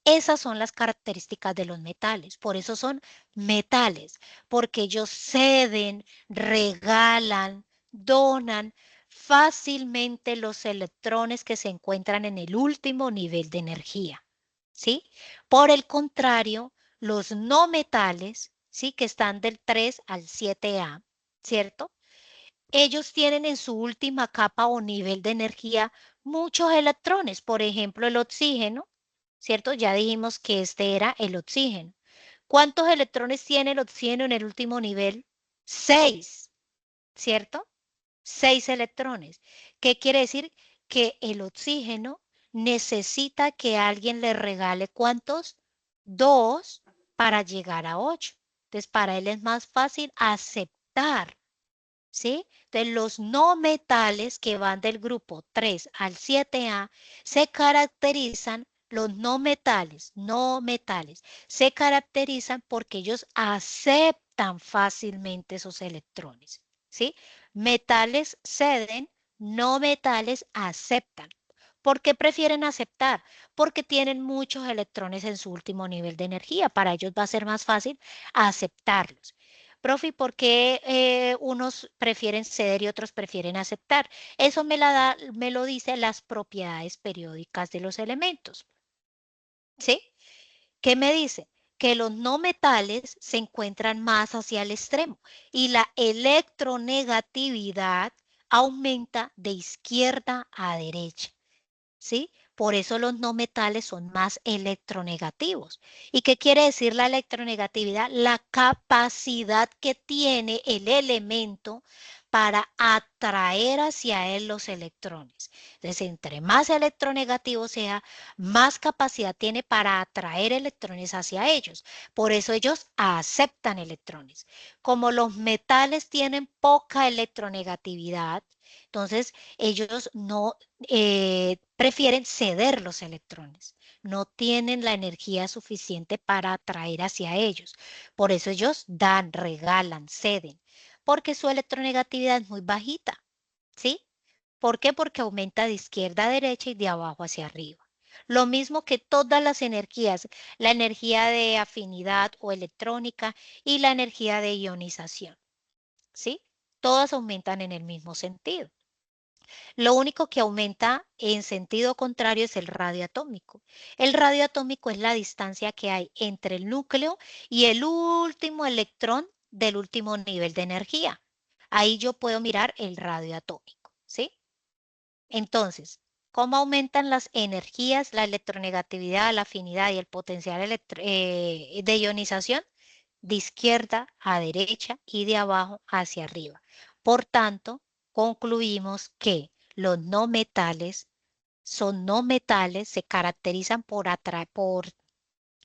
Speaker 1: Esas son las características de los metales, por eso son metales, porque ellos ceden, regalan, donan fácilmente los electrones que se encuentran en el último nivel de energía, ¿sí? Por el contrario, los no metales, ¿sí? Que están del 3 al 7A, ¿cierto? Ellos tienen en su última capa o nivel de energía muchos electrones, por ejemplo, el oxígeno, ¿cierto? Ya dijimos que este era el oxígeno. ¿Cuántos electrones tiene el oxígeno en el último nivel? 6, ¿cierto? 6 electrones. ¿Qué quiere decir? Que el oxígeno necesita que alguien le regale ¿cuántos? 2 para llegar a 8. Entonces, para él es más fácil aceptar, ¿sí? Entonces, los no metales que van del grupo 3 al 7A se caracterizan, los no metales, se caracterizan porque ellos aceptan fácilmente esos electrones, ¿sí? Metales ceden, no metales aceptan. ¿Por qué prefieren aceptar? Porque tienen muchos electrones en su último nivel de energía. Para ellos va a ser más fácil aceptarlos. Profe, ¿por qué unos prefieren ceder y otros prefieren aceptar? Eso me lo dice las propiedades periódicas de los elementos. ¿Sí? ¿Qué me dice? Que los no metales se encuentran más hacia el extremo y la electronegatividad aumenta de izquierda a derecha. ¿Sí? Por eso los no metales son más electronegativos. ¿Y qué quiere decir la electronegatividad? La capacidad que tiene el elemento para atraer hacia él los electrones. Entonces, entre más electronegativo sea, más capacidad tiene para atraer electrones hacia ellos. Por eso ellos aceptan electrones. Como los metales tienen poca electronegatividad, entonces ellos no prefieren ceder los electrones. No tienen la energía suficiente para atraer hacia ellos. Por eso ellos dan, regalan, ceden, porque su electronegatividad es muy bajita, ¿sí? ¿Por qué? Porque aumenta de izquierda a derecha y de abajo hacia arriba. Lo mismo que todas las energías, la energía de afinidad o electrónica y la energía de ionización, ¿sí? Todas aumentan en el mismo sentido. Lo único que aumenta en sentido contrario es el radio atómico. El radio atómico es la distancia que hay entre el núcleo y el último electrón del último nivel de energía. Ahí yo puedo mirar el radio atómico, ¿sí? Entonces, ¿cómo aumentan las energías, la electronegatividad, la afinidad y el potencial de ionización? De izquierda a derecha y de abajo hacia arriba. Por tanto, concluimos que los no metales son no metales, se caracterizan por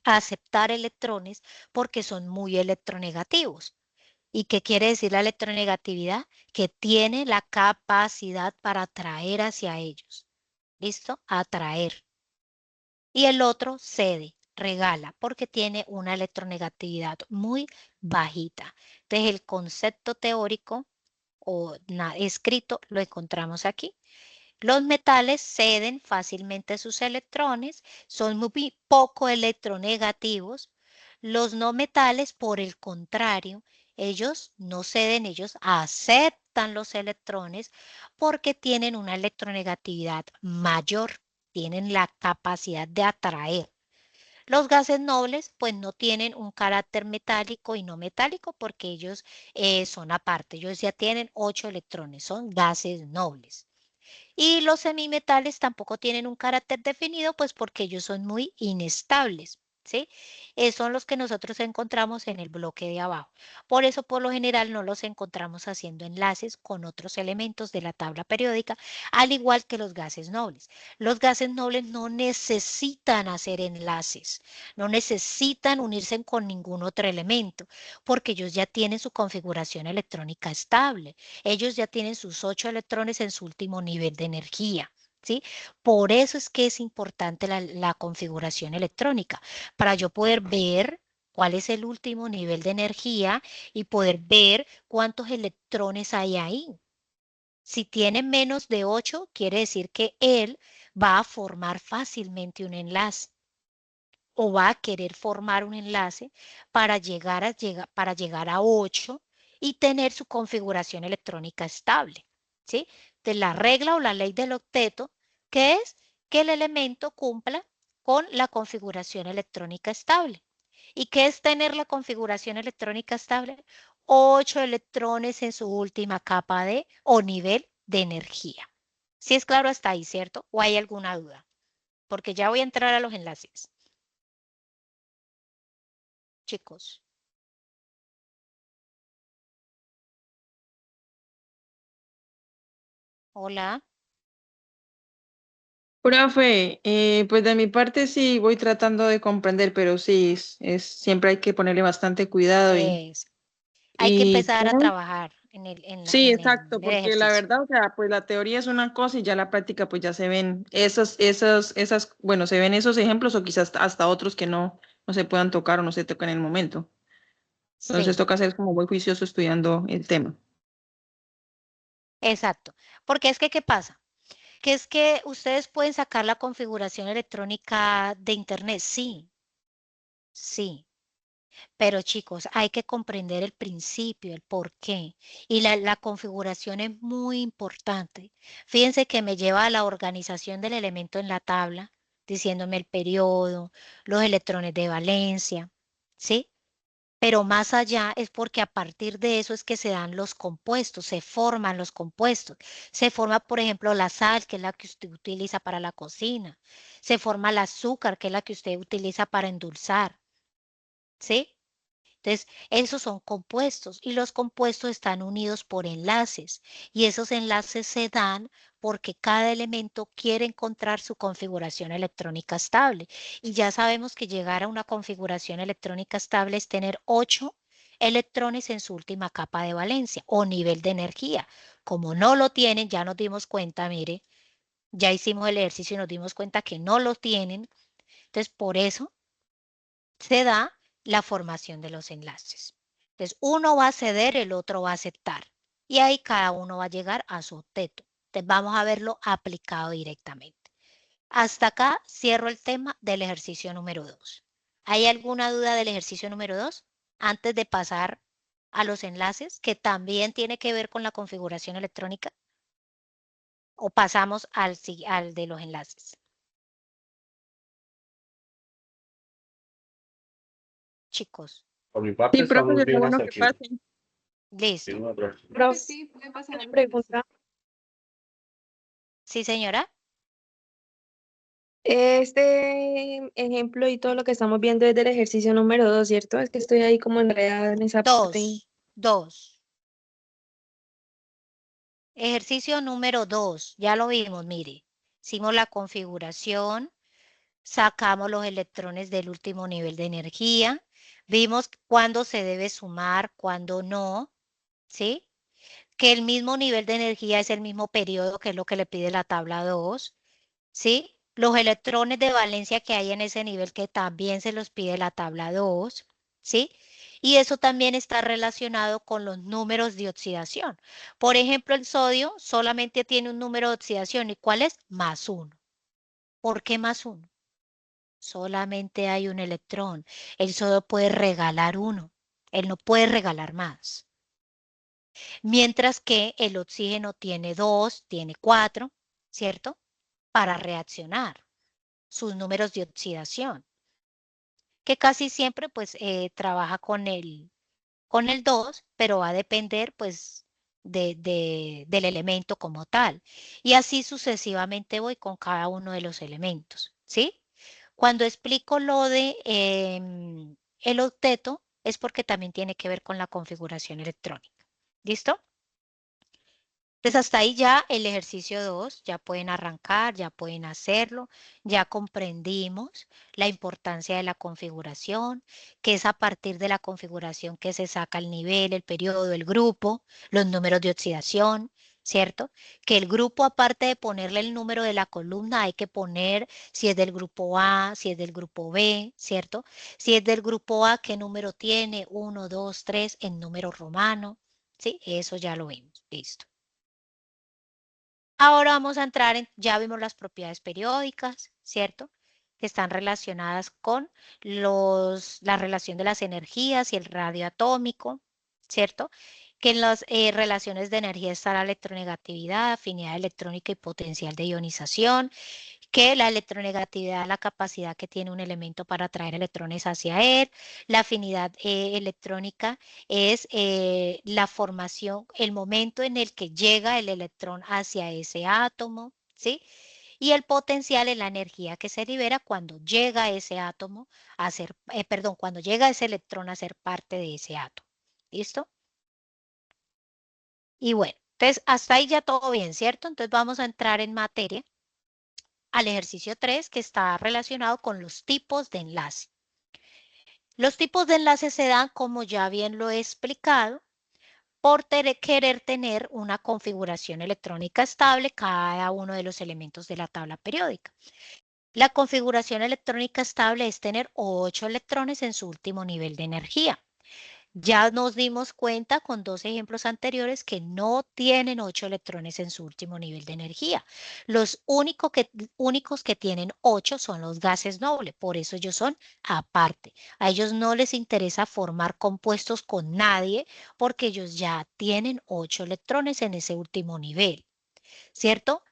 Speaker 1: aceptar electrones porque son muy electronegativos. ¿Y qué quiere decir la electronegatividad? Que tiene la capacidad para atraer hacia ellos. ¿Listo? Atraer. Y el otro cede, regala, porque tiene una electronegatividad muy bajita. Entonces, el concepto teórico o escrito lo encontramos aquí. Los metales ceden fácilmente sus electrones, son muy poco electronegativos. Los no metales, por el contrario, ellos no ceden, ellos aceptan los electrones porque tienen una electronegatividad mayor, tienen la capacidad de atraer. Los gases nobles, pues no tienen un carácter metálico y no metálico porque ellos son aparte. Ellos ya tienen 8 electrones, son gases nobles. Y los semimetales tampoco tienen un carácter definido, pues porque ellos son muy inestables, ¿sí? Son los que nosotros encontramos en el bloque de abajo. Por eso, por lo general, no los encontramos haciendo enlaces con otros elementos de la tabla periódica, al igual que los gases nobles. Los gases nobles no necesitan hacer enlaces, no necesitan unirse con ningún otro elemento, porque ellos ya tienen su configuración electrónica estable. Ellos ya tienen sus 8 electrones en su último nivel de energía, ¿sí? Por eso es que es importante la configuración electrónica, para yo poder ver cuál es el último nivel de energía y poder ver cuántos electrones hay ahí. Si tiene menos de 8, quiere decir que él va a formar fácilmente un enlace o va a querer formar un enlace para llegar a 8 y tener su configuración electrónica estable, ¿sí? De la regla o la ley del octeto, que es que el elemento cumpla con la configuración electrónica estable. ¿Y qué es tener la configuración electrónica estable? 8 electrones en su última capa de o nivel de energía. ¿Sí es claro hasta ahí, cierto? ¿O hay alguna duda? Porque ya voy a entrar a los enlaces. Chicos. Hola.
Speaker 4: Profe, pues de mi parte sí voy tratando de comprender, pero sí, siempre hay que ponerle bastante cuidado
Speaker 1: Es, hay que
Speaker 4: y
Speaker 1: empezar a trabajar en
Speaker 4: sí,
Speaker 1: en
Speaker 4: exacto,
Speaker 1: el
Speaker 4: porque la
Speaker 1: ejercicio.
Speaker 4: verdad, o sea, pues la teoría es una cosa y ya la práctica pues ya se ven bueno, se ven esos ejemplos o quizás hasta otros que no se puedan tocar o no se tocan en el momento. Entonces
Speaker 1: Sí,
Speaker 4: toca ser como muy juicioso estudiando el tema.
Speaker 1: exacto. Porque es que, ¿qué pasa? Que es que ustedes pueden sacar la configuración electrónica de Internet. Sí, sí. Pero chicos, hay que comprender el principio, el por qué. Y la configuración es muy importante. Fíjense que me lleva a la organización del elemento en la tabla, diciéndome el periodo, los electrones de valencia, ¿sí? Pero más allá es porque a partir de eso es que se dan los compuestos, se forman los compuestos. Se forma, por ejemplo, la sal, que es la que usted utiliza para la cocina. Se forma el azúcar, que es la que usted utiliza para endulzar, ¿sí? Entonces, esos son compuestos y los compuestos están unidos por enlaces y esos enlaces se dan porque cada elemento quiere encontrar su configuración electrónica estable. Y ya sabemos que llegar a una configuración electrónica estable es tener 8 electrones en su última capa de valencia o nivel de energía. Como no lo tienen, ya nos dimos cuenta, mire, ya hicimos el ejercicio y nos dimos cuenta que no lo tienen. Entonces, por eso se da la formación de los enlaces. Entonces, uno va a ceder, el otro va a aceptar. Y ahí cada uno va a llegar a su octeto. Entonces, vamos a verlo aplicado directamente. Hasta acá cierro el tema del ejercicio número 2. ¿Hay alguna duda del ejercicio número 2? Antes de pasar a los enlaces, que también tiene que ver con la configuración electrónica. ¿O pasamos al de los enlaces? Chicos,
Speaker 2: Por mi
Speaker 4: Sí,
Speaker 2: parte,
Speaker 4: profe,
Speaker 2: estamos
Speaker 4: sería
Speaker 2: bien
Speaker 4: bueno
Speaker 2: hasta
Speaker 4: que
Speaker 2: aquí.
Speaker 4: pasen.
Speaker 1: listo.
Speaker 2: Sin otra.
Speaker 3: Profe, sí, puede pasar la pregunta.
Speaker 1: ¿Sí, señora?
Speaker 5: Este ejemplo y todo lo que estamos viendo es del ejercicio número 2, ¿cierto? Es que estoy ahí como enredada en esa parte.
Speaker 1: Dos. Ejercicio número 2, ya lo vimos, mire. Hicimos la configuración, sacamos los electrones del último nivel de energía, Vimos cuándo se debe sumar, cuándo no, ¿sí? Que el mismo nivel de energía es el mismo periodo, que es lo que le pide la tabla 2, ¿sí? Los electrones de valencia que hay en ese nivel que también se los pide la tabla 2, ¿sí? Y eso también está relacionado con los números de oxidación. Por ejemplo, el sodio solamente tiene un número de oxidación. ¿Y cuál es? +1. ¿Por qué +1? Solamente hay un electrón. El sodio puede regalar uno. Él no puede regalar más. Mientras que el oxígeno tiene 2, tiene 4, ¿cierto? Para reaccionar. Sus números de oxidación, que casi siempre pues trabaja con el 2, pero va a depender pues del elemento como tal. Y así sucesivamente voy con cada uno de los elementos, ¿sí? Cuando explico lo de el octeto es porque también tiene que ver con la configuración electrónica. ¿Listo? Entonces hasta ahí ya el ejercicio 2, ya pueden arrancar, ya pueden hacerlo, ya comprendimos la importancia de la configuración, que es a partir de la configuración que se saca el nivel, el periodo, el grupo, los números de oxidación, ¿cierto? Que el grupo, aparte de ponerle el número de la columna, hay que poner si es del grupo A, si es del grupo B, ¿cierto? Si es del grupo A, ¿qué número tiene? 1, 2, 3 en número romano, ¿sí? Eso ya lo vimos, listo. Ahora vamos a entrar en, ya vimos las propiedades periódicas, ¿cierto? Que están relacionadas con la relación de las energías y el radio atómico, ¿cierto? Que en las relaciones de energía está la electronegatividad, afinidad electrónica y potencial de ionización, que la electronegatividad es la capacidad que tiene un elemento para atraer electrones hacia él, la afinidad electrónica es la formación, el momento en el que llega el electrón hacia ese átomo, ¿sí? Y el potencial es la energía que se libera cuando llega ese átomo a ser, perdón, cuando llega ese electrón a ser parte de ese átomo. ¿Listo? Y bueno, entonces hasta ahí ya todo bien, ¿cierto? Entonces vamos a entrar en materia al ejercicio 3 que está relacionado con los tipos de enlace. Los tipos de enlace se dan, como ya bien lo he explicado, por querer tener una configuración electrónica estable cada uno de los elementos de la tabla periódica. La configuración electrónica estable es tener 8 electrones en su último nivel de energía. Ya nos dimos cuenta con dos ejemplos anteriores que no tienen 8 electrones en su último nivel de energía. Los únicos que tienen 8 son los gases nobles, por eso ellos son aparte. A ellos no les interesa formar compuestos con nadie porque ellos ya tienen 8 electrones en ese último nivel, ¿cierto?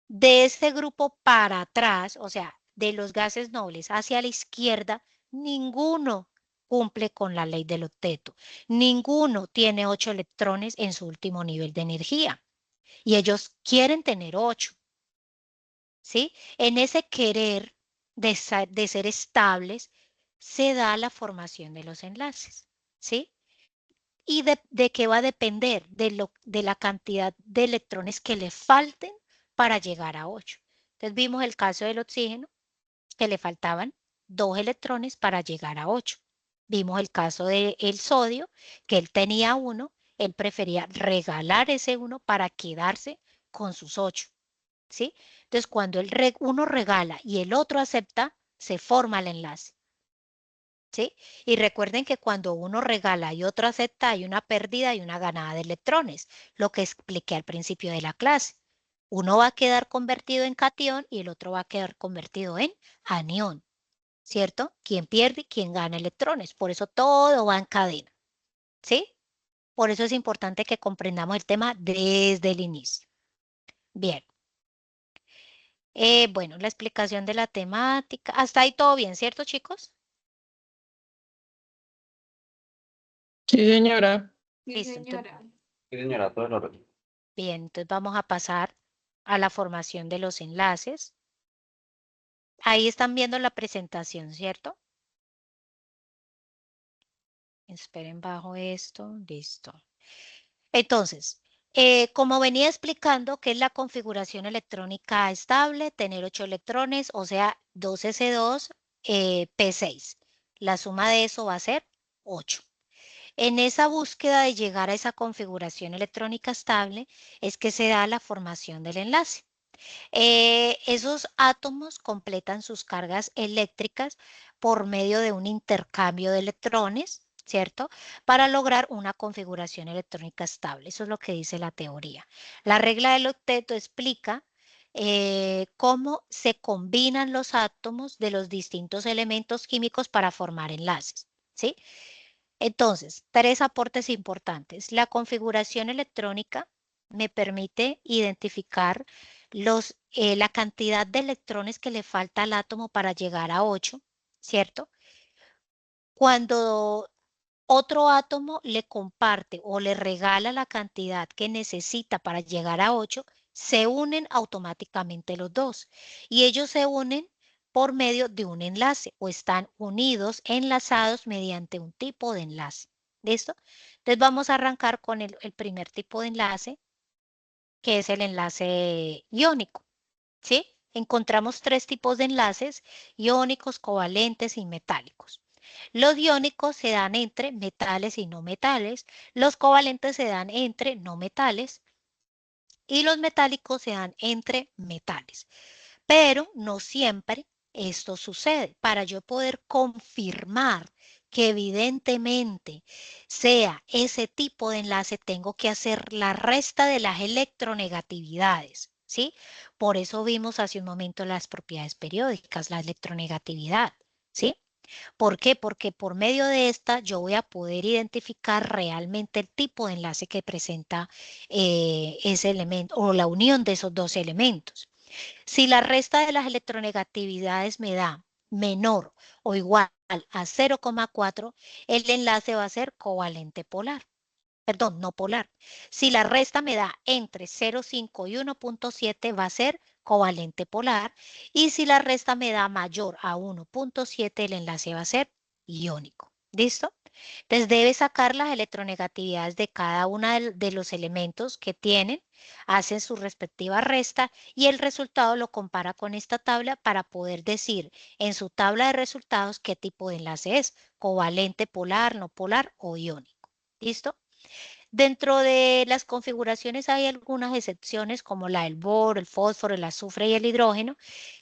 Speaker 1: De este grupo para atrás, o sea, de los gases nobles hacia la izquierda, ninguno cumple con la ley del octeto. Ninguno tiene 8 electrones en su último nivel de energía. Y ellos quieren tener 8. ¿Sí? En ese querer de ser estables, se da la formación de los enlaces. ¿Sí? ¿Y de qué va a depender? De la cantidad de electrones que le falten para llegar a 8. Entonces vimos el caso del oxígeno, que le faltaban 2 electrones para llegar a 8. Vimos el caso del sodio, que él tenía 1, él prefería regalar ese 1 para quedarse con sus 8. ¿Sí? Entonces cuando uno regala y el otro acepta, se forma el enlace. ¿Sí? Y recuerden que cuando uno regala y otro acepta, hay una pérdida y una ganada de electrones, lo que expliqué al principio de la clase. Uno va a quedar convertido en catión y el otro va a quedar convertido en anión, ¿cierto? ¿Quién pierde y quién gana electrones? Por eso todo va en cadena, ¿sí? Por eso es importante que comprendamos el tema desde el inicio. Bien. Bueno, la explicación de la temática. Hasta ahí todo bien, ¿cierto, chicos?
Speaker 4: Sí, señora.
Speaker 1: Listo. Entonces,
Speaker 2: Sí, señora, todo el orden.
Speaker 1: bien, entonces vamos a pasar a la formación de los enlaces. Ahí están viendo la presentación, ¿cierto? Esperen bajo esto, listo. Entonces, como venía explicando, ¿qué es la configuración electrónica estable? Tener 8 electrones, o sea, 2s2, P6. La suma de eso va a ser 8. En esa búsqueda de llegar a esa configuración electrónica estable es que se da la formación del enlace. Esos átomos completan sus cargas eléctricas por medio de un intercambio de electrones, ¿cierto? Para lograr una configuración electrónica estable. Eso es lo que dice la teoría. La regla del octeto explica cómo se combinan los átomos de los distintos elementos químicos para formar enlaces, ¿sí? Entonces, 3 aportes importantes. La configuración electrónica me permite identificar la cantidad de electrones que le falta al átomo para llegar a 8, ¿cierto? Cuando otro átomo le comparte o le regala la cantidad que necesita para llegar a 8, se unen automáticamente los dos. Y ellos se unen por medio de un enlace o están unidos, enlazados mediante un tipo de enlace. ¿Listo? Entonces vamos a arrancar con el primer tipo de enlace, que es el enlace iónico. ¿Sí? Encontramos 3 tipos de enlaces: iónicos, covalentes y metálicos. Los iónicos se dan entre metales y no metales, los covalentes se dan entre no metales y los metálicos se dan entre metales. Pero no siempre esto sucede. Para yo poder confirmar que evidentemente sea ese tipo de enlace, tengo que hacer la resta de las electronegatividades, ¿sí? Por eso vimos hace un momento las propiedades periódicas, la electronegatividad, ¿sí? ¿Por qué? Porque por medio de esta yo voy a poder identificar realmente el tipo de enlace que presenta ese elemento o la unión de esos dos elementos. Si la resta de las electronegatividades me da menor o igual a 0,4, el enlace va a ser covalente polar. Perdón, no polar. Si la resta me da entre 0,5 y 1,7, va a ser covalente polar. Y si la resta me da mayor a 1,7, el enlace va a ser iónico. ¿Listo? Entonces debe sacar las electronegatividades de cada uno de los elementos que tienen, hacen su respectiva resta y el resultado lo compara con esta tabla para poder decir en su tabla de resultados qué tipo de enlace es: covalente, polar, no polar o iónico. ¿Listo? Dentro de las configuraciones hay algunas excepciones como la del boro, el fósforo, el azufre y el hidrógeno,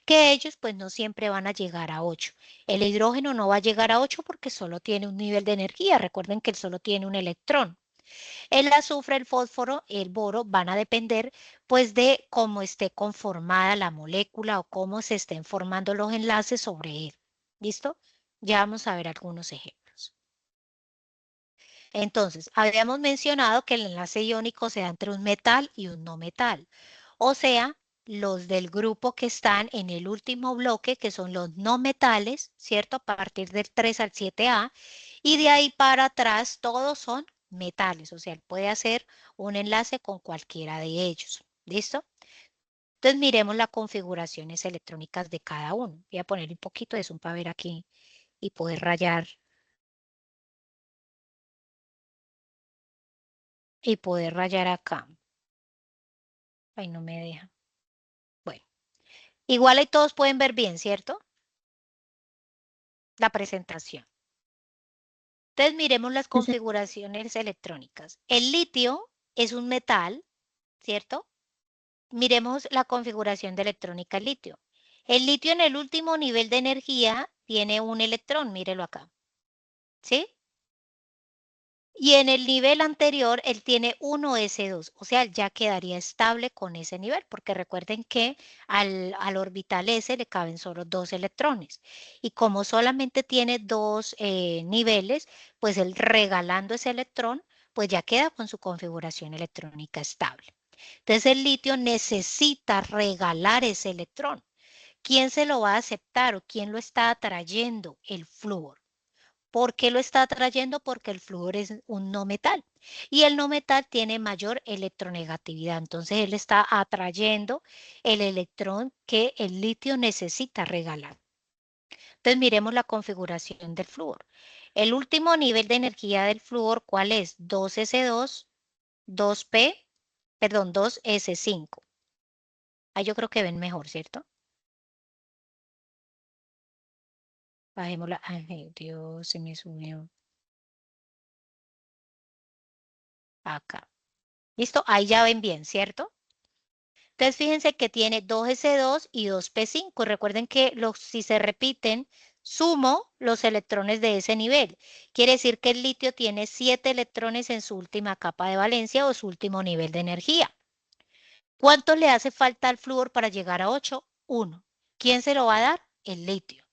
Speaker 1: que ellos pues no siempre van a llegar a 8. El hidrógeno no va a llegar a 8 porque solo tiene un nivel de energía. Recuerden que él solo tiene un electrón. El azufre, el fósforo, el boro van a depender pues de cómo esté conformada la molécula o cómo se estén formando los enlaces sobre él. ¿Listo? Ya vamos a ver algunos ejemplos. Entonces, habíamos mencionado que el enlace iónico se da entre un metal y un no metal. O sea, los del grupo que están en el último bloque, que son los no metales, ¿cierto? A partir del 3 al 7A. Y de ahí para atrás, todos son metales. O sea, él puede hacer un enlace con cualquiera de ellos. ¿Listo? Entonces, miremos las configuraciones electrónicas de cada uno. Voy a poner un poquito de zoom para ver aquí y poder rayar. Y poder rayar acá. Ay, no me deja. Bueno, igual ahí todos pueden ver bien, ¿cierto? La presentación. Entonces miremos las configuraciones electrónicas. El litio es un metal, ¿cierto? Miremos la configuración de electrónica del litio. El litio en el último nivel de energía tiene un electrón, mírelo acá, ¿sí? Y en el nivel anterior él tiene 1s2, o sea, ya quedaría estable con ese nivel, porque recuerden que al orbital S le caben solo 2 electrones. Y como solamente tiene 2 niveles, pues él regalando ese electrón, pues ya queda con su configuración electrónica estable. Entonces el litio necesita regalar ese electrón. ¿Quién se lo va a aceptar o quién lo está atrayendo? El flúor. ¿Por qué lo está atrayendo? Porque el flúor es un no metal y el no metal tiene mayor electronegatividad. Entonces él está atrayendo el electrón que el litio necesita regalar. Entonces miremos la configuración del flúor. El último nivel de energía del flúor, ¿cuál es? 2s2, 2p, perdón, 2s5. Ahí yo creo que ven mejor, ¿cierto? Bajémosla. Ay, Dios, se me subió. acá. ¿Listo? Ahí ya ven bien, ¿cierto? Entonces, fíjense que tiene 2s2 y 2p5. Recuerden que si se repiten, sumo los electrones de ese nivel. Quiere decir que el litio tiene 7 electrones en su última capa de valencia o su último nivel de energía. ¿Cuánto le hace falta al flúor para llegar a 8? 1. ¿Quién se lo va a dar? El litio.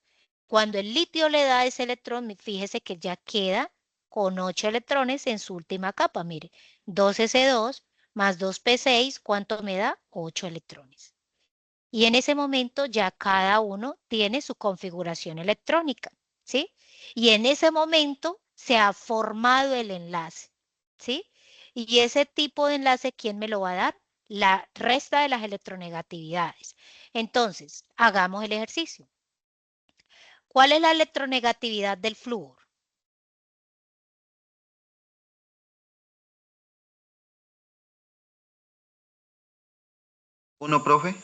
Speaker 1: Cuando el litio le da ese electrón, fíjese que ya queda con 8 electrones en su última capa. Mire, 2s2 más 2p6, ¿cuánto me da? 8 electrones. Y en ese momento ya cada uno tiene su configuración electrónica, ¿sí? Y en ese momento se ha formado el enlace, ¿sí? Y ese tipo de enlace, ¿quién me lo va a dar? La resta de las electronegatividades. Entonces, hagamos el ejercicio. ¿Cuál es la electronegatividad del flúor?
Speaker 6: Uno, profe.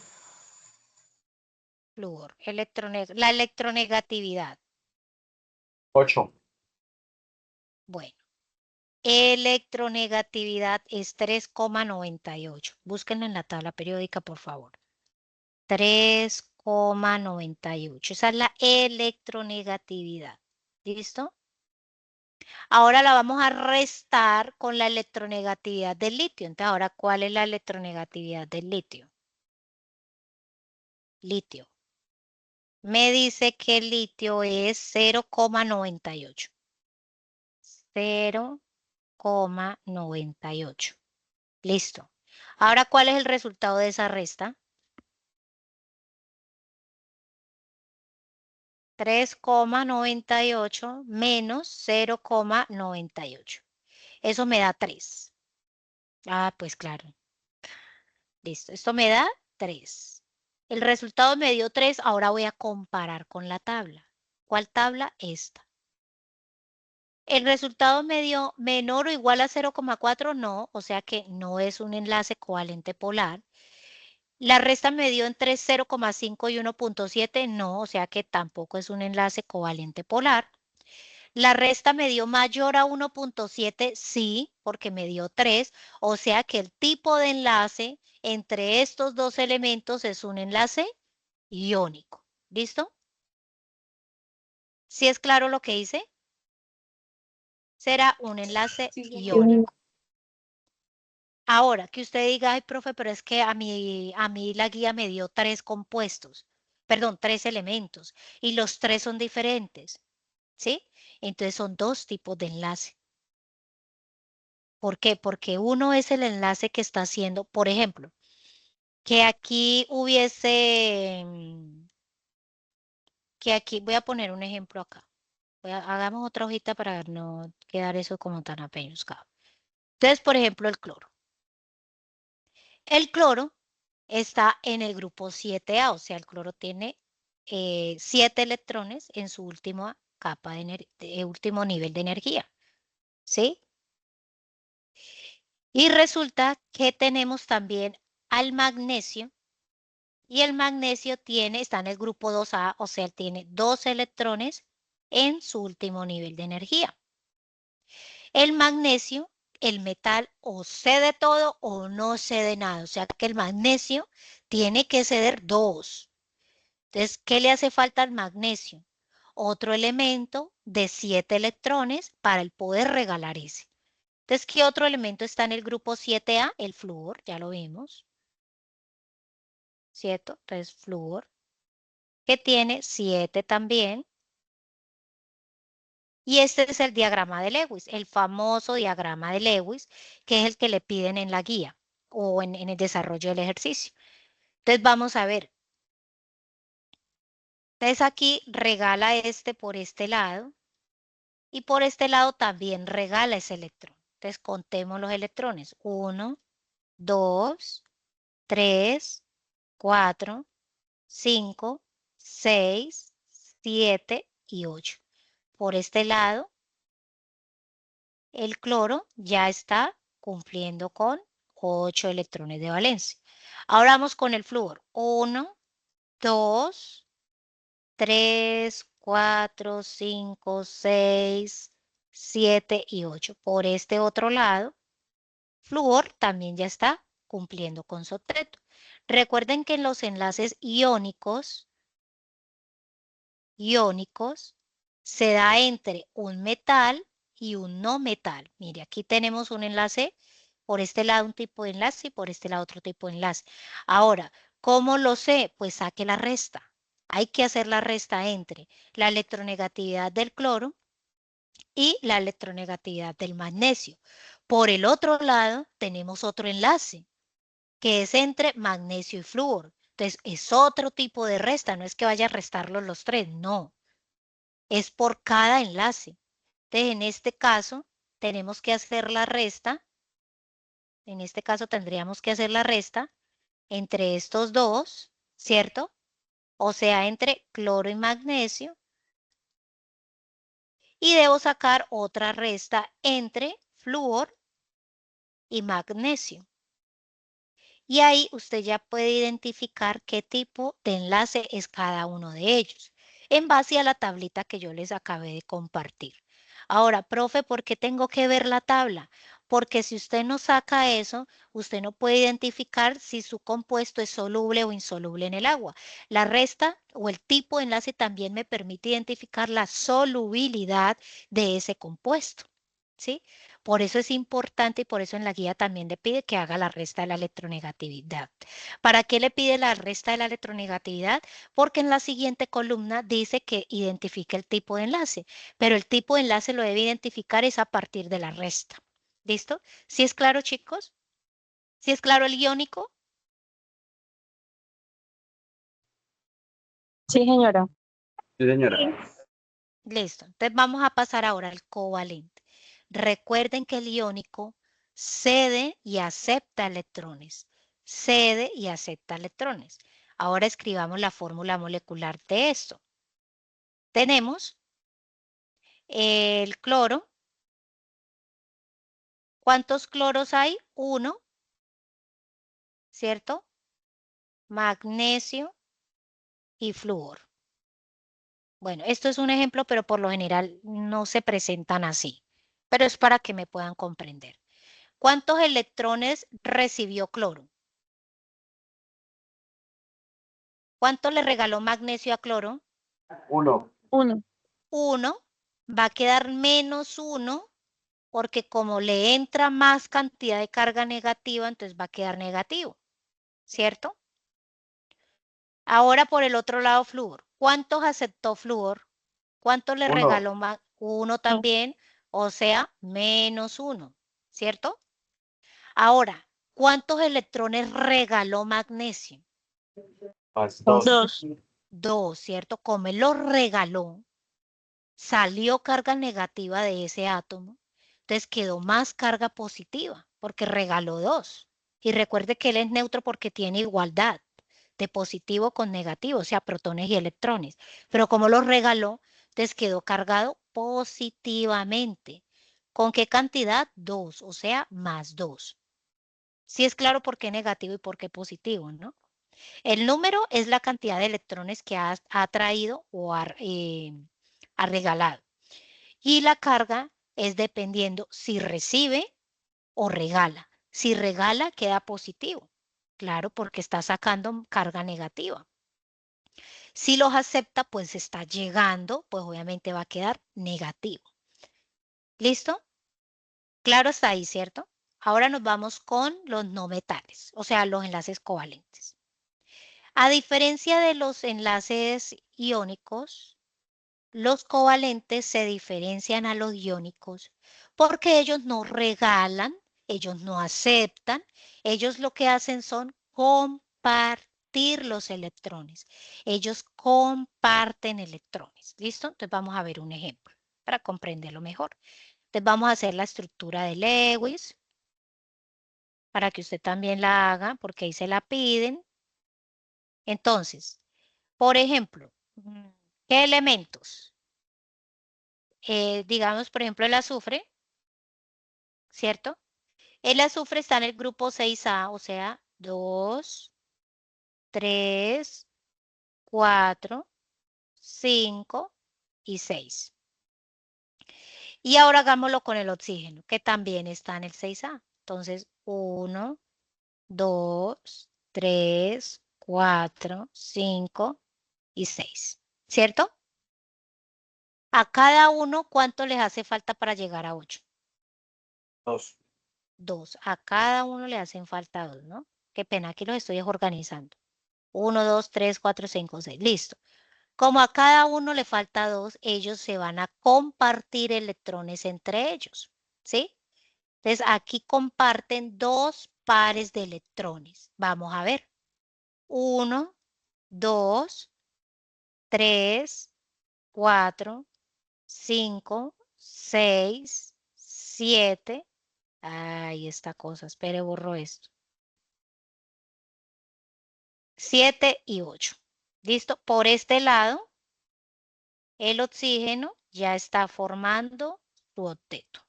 Speaker 1: Flúor, la electronegatividad.
Speaker 2: 8.
Speaker 1: Bueno, electronegatividad es 3,98. Búsquenlo en la tabla periódica, por favor. 3,98. Esa es la electronegatividad. ¿Listo? Ahora la vamos a restar con la electronegatividad del litio. Entonces, ahora, ¿cuál es la electronegatividad del litio? Litio. Me dice que el litio es 0,98. 0,98. Listo. Ahora, ¿cuál es el resultado de esa resta? 3,98 menos 0,98. Eso me da 3. Ah, pues claro. Listo. Esto me da 3. El resultado me dio 3. Ahora voy a comparar con la tabla. ¿Cuál tabla? Esta. ¿El resultado me dio menor o igual a 0,4? No, o sea que no es un enlace covalente polar. La resta me dio entre 0,5 y 1,7. No, o sea que tampoco es un enlace covalente polar. La resta me dio mayor a 1,7, sí, porque me dio 3, o sea que el tipo de enlace entre estos dos elementos es un enlace iónico. ¿Listo? ¿Sí es claro lo que hice? Será un enlace
Speaker 5: Sí, sí.
Speaker 1: iónico. Ahora, que usted diga, ay, profe, pero es que a mí la guía me dio 3 compuestos, perdón, 3 elementos, y los 3 son diferentes, ¿sí? Entonces son 2 tipos de enlace. ¿Por qué? Porque uno es el enlace que está haciendo, por ejemplo, que aquí hubiese, que aquí, voy a poner un ejemplo acá. Hagamos otra hojita para no quedar eso como tan apeñuscado. Entonces, por ejemplo, el cloro. El cloro está en el grupo 7A, o sea, el cloro tiene 7 electrones en su última capa de último nivel de energía, ¿sí? Y resulta que tenemos también al magnesio, y el magnesio está en el grupo 2A, o sea, tiene 2 electrones en su último nivel de energía. El magnesio, el metal, o cede todo o no cede nada, o sea que el magnesio tiene que ceder 2. Entonces, ¿qué le hace falta al magnesio? Otro elemento de 7 electrones para el poder regalar ese. Entonces, ¿qué otro elemento está en el grupo 7A? El flúor, ya lo vimos, ¿cierto? Entonces, flúor, que tiene 7 también. Y este es el diagrama de Lewis, el famoso diagrama de Lewis, que es el que le piden en la guía o en el desarrollo del ejercicio. Entonces, vamos a ver. Entonces, aquí regala este por este lado. Y por este lado también regala ese electrón. Entonces contemos los electrones. 1, 2, 3, 4, 5, 6, 7 y 8. Por este lado, el cloro ya está cumpliendo con 8 electrones de valencia. Ahora vamos con el flúor. 1, 2, 3, 4, 5, 6, 7 y 8. Por este otro lado, Flúor también ya está cumpliendo con su octeto. Recuerden que en los enlaces iónicos se da entre un metal y un no metal. Mire, aquí tenemos un enlace, por este lado un tipo de enlace y por este lado otro tipo de enlace. Ahora, ¿cómo lo sé? Pues saque la resta. Hay que hacer la resta entre la electronegatividad del cloro y la electronegatividad del magnesio. Por el otro lado, tenemos otro enlace, que es entre magnesio y flúor. Entonces, es otro tipo de resta, no es que vaya a restarlos los tres, no. Es por cada enlace. Entonces, en este caso, tenemos que hacer la resta. En este caso, tendríamos que hacer la resta entre estos dos, ¿cierto? O sea, entre cloro y magnesio. Y debo sacar otra resta entre flúor y magnesio. Y ahí usted ya puede identificar qué tipo de enlace es cada uno de ellos, en base a la tablita que yo les acabé de compartir. Ahora, profe, ¿por qué tengo que ver la tabla? Porque si usted no saca eso, usted no puede identificar si su compuesto es soluble o insoluble en el agua. La resta o el tipo de enlace también me permite identificar la solubilidad de ese compuesto, ¿sí? Por eso es importante y por eso en la guía también le pide que haga la resta de la electronegatividad. ¿Para qué le pide la resta de la electronegatividad? Porque en la siguiente columna dice que identifique el tipo de enlace, pero el tipo de enlace lo debe identificar es a partir de la resta. ¿Listo? ¿Sí es claro, chicos? ¿Sí es claro el iónico?
Speaker 5: Sí, señora.
Speaker 2: Sí, señora.
Speaker 1: Listo. Entonces vamos a pasar ahora al covalente. Recuerden que el iónico cede y acepta electrones. Cede y acepta electrones. Ahora escribamos la fórmula molecular de esto. Tenemos el cloro. ¿Cuántos cloros hay? 1, ¿cierto? Magnesio y flúor. Bueno, esto es un ejemplo, pero por lo general no se presentan así. Pero es para que me puedan comprender. ¿Cuántos electrones recibió cloro? ¿Cuánto le regaló magnesio a cloro?
Speaker 2: 1.
Speaker 5: 1.
Speaker 1: 1. Va a quedar menos 1 porque como le entra más cantidad de carga negativa, entonces va a quedar negativo, ¿cierto? Ahora por el otro lado, flúor. ¿Cuántos aceptó flúor? ¿Cuánto le
Speaker 2: 1.
Speaker 1: regaló? 1 también, o sea, menos 1, ¿cierto? Ahora, ¿cuántos electrones regaló magnesio?
Speaker 2: Más 2.
Speaker 5: 2.
Speaker 1: 2, ¿cierto? Como él los regaló, salió carga negativa de ese átomo, entonces quedó más carga positiva porque regaló 2. Y recuerde que él es neutro porque tiene igualdad de positivo con negativo, o sea, protones y electrones. Pero como los regaló, entonces quedó cargado positivamente. ¿Con qué cantidad? 2, o sea, más 2. Sí es claro por qué negativo y por qué positivo, ¿no? El número es la cantidad de electrones que ha traído o ha regalado. Y la carga es dependiendo si recibe o regala. Si regala, queda positivo. Claro, porque está sacando carga negativa. Si los acepta, pues está llegando, pues obviamente va a quedar negativo. ¿Listo? Claro está ahí, ¿cierto? Ahora nos vamos con los no metales, o sea, los enlaces covalentes. A diferencia de los enlaces iónicos, los covalentes se diferencian a los iónicos porque ellos no regalan, ellos no aceptan, ellos lo que hacen son compartir los electrones. Ellos comparten electrones. ¿Listo? Entonces vamos a ver un ejemplo para comprenderlo mejor. Entonces vamos a hacer la estructura de Lewis para que usted también la haga porque ahí se la piden. Entonces, por ejemplo, ¿qué elementos? Digamos, por ejemplo, el azufre, ¿cierto? El azufre está en el grupo 6A, o sea, 2, 3, 4, 5 y 6. Y ahora hagámoslo con el oxígeno, que también está en el 6A. Entonces, 1, 2, 3, 4, 5 y 6. ¿Cierto? A cada uno, ¿cuánto les hace falta para llegar a 8?
Speaker 2: 2.
Speaker 1: 2. A cada uno le hacen falta 2, ¿no? Qué pena, aquí los estoy organizando. 1, 2, 3, 4, 5, 6. Listo. Como a cada uno le falta 2, ellos se van a compartir electrones entre ellos, ¿sí? Entonces, aquí comparten 2 pares de electrones. Vamos a ver. 1, 2, 3, 4, 5, 6, 7. Ay, esta cosa, espere, borro esto. 7 y 8. ¿Listo? Por este lado, el oxígeno ya está formando su octeto.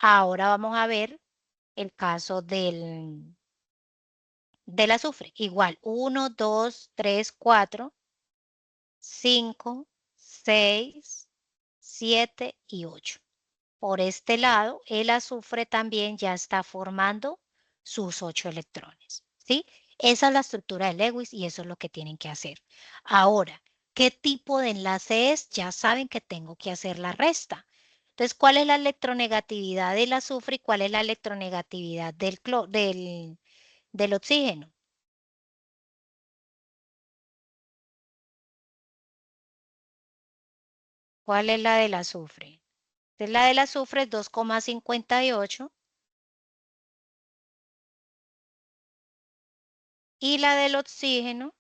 Speaker 1: Ahora vamos a ver el caso del azufre. Igual, 1, 2, 3, 4, 5, 6, 7 y 8. Por este lado, el azufre también ya está formando sus 8 electrones, ¿sí? Esa es la estructura de Lewis y eso es lo que tienen que hacer. Ahora, ¿qué tipo de enlace es? Ya saben que tengo que hacer la resta. Entonces, ¿cuál es la electronegatividad del azufre y cuál es la electronegatividad del oxígeno? ¿Cuál es la del azufre? Entonces, la del azufre es 2,58 y la del oxígeno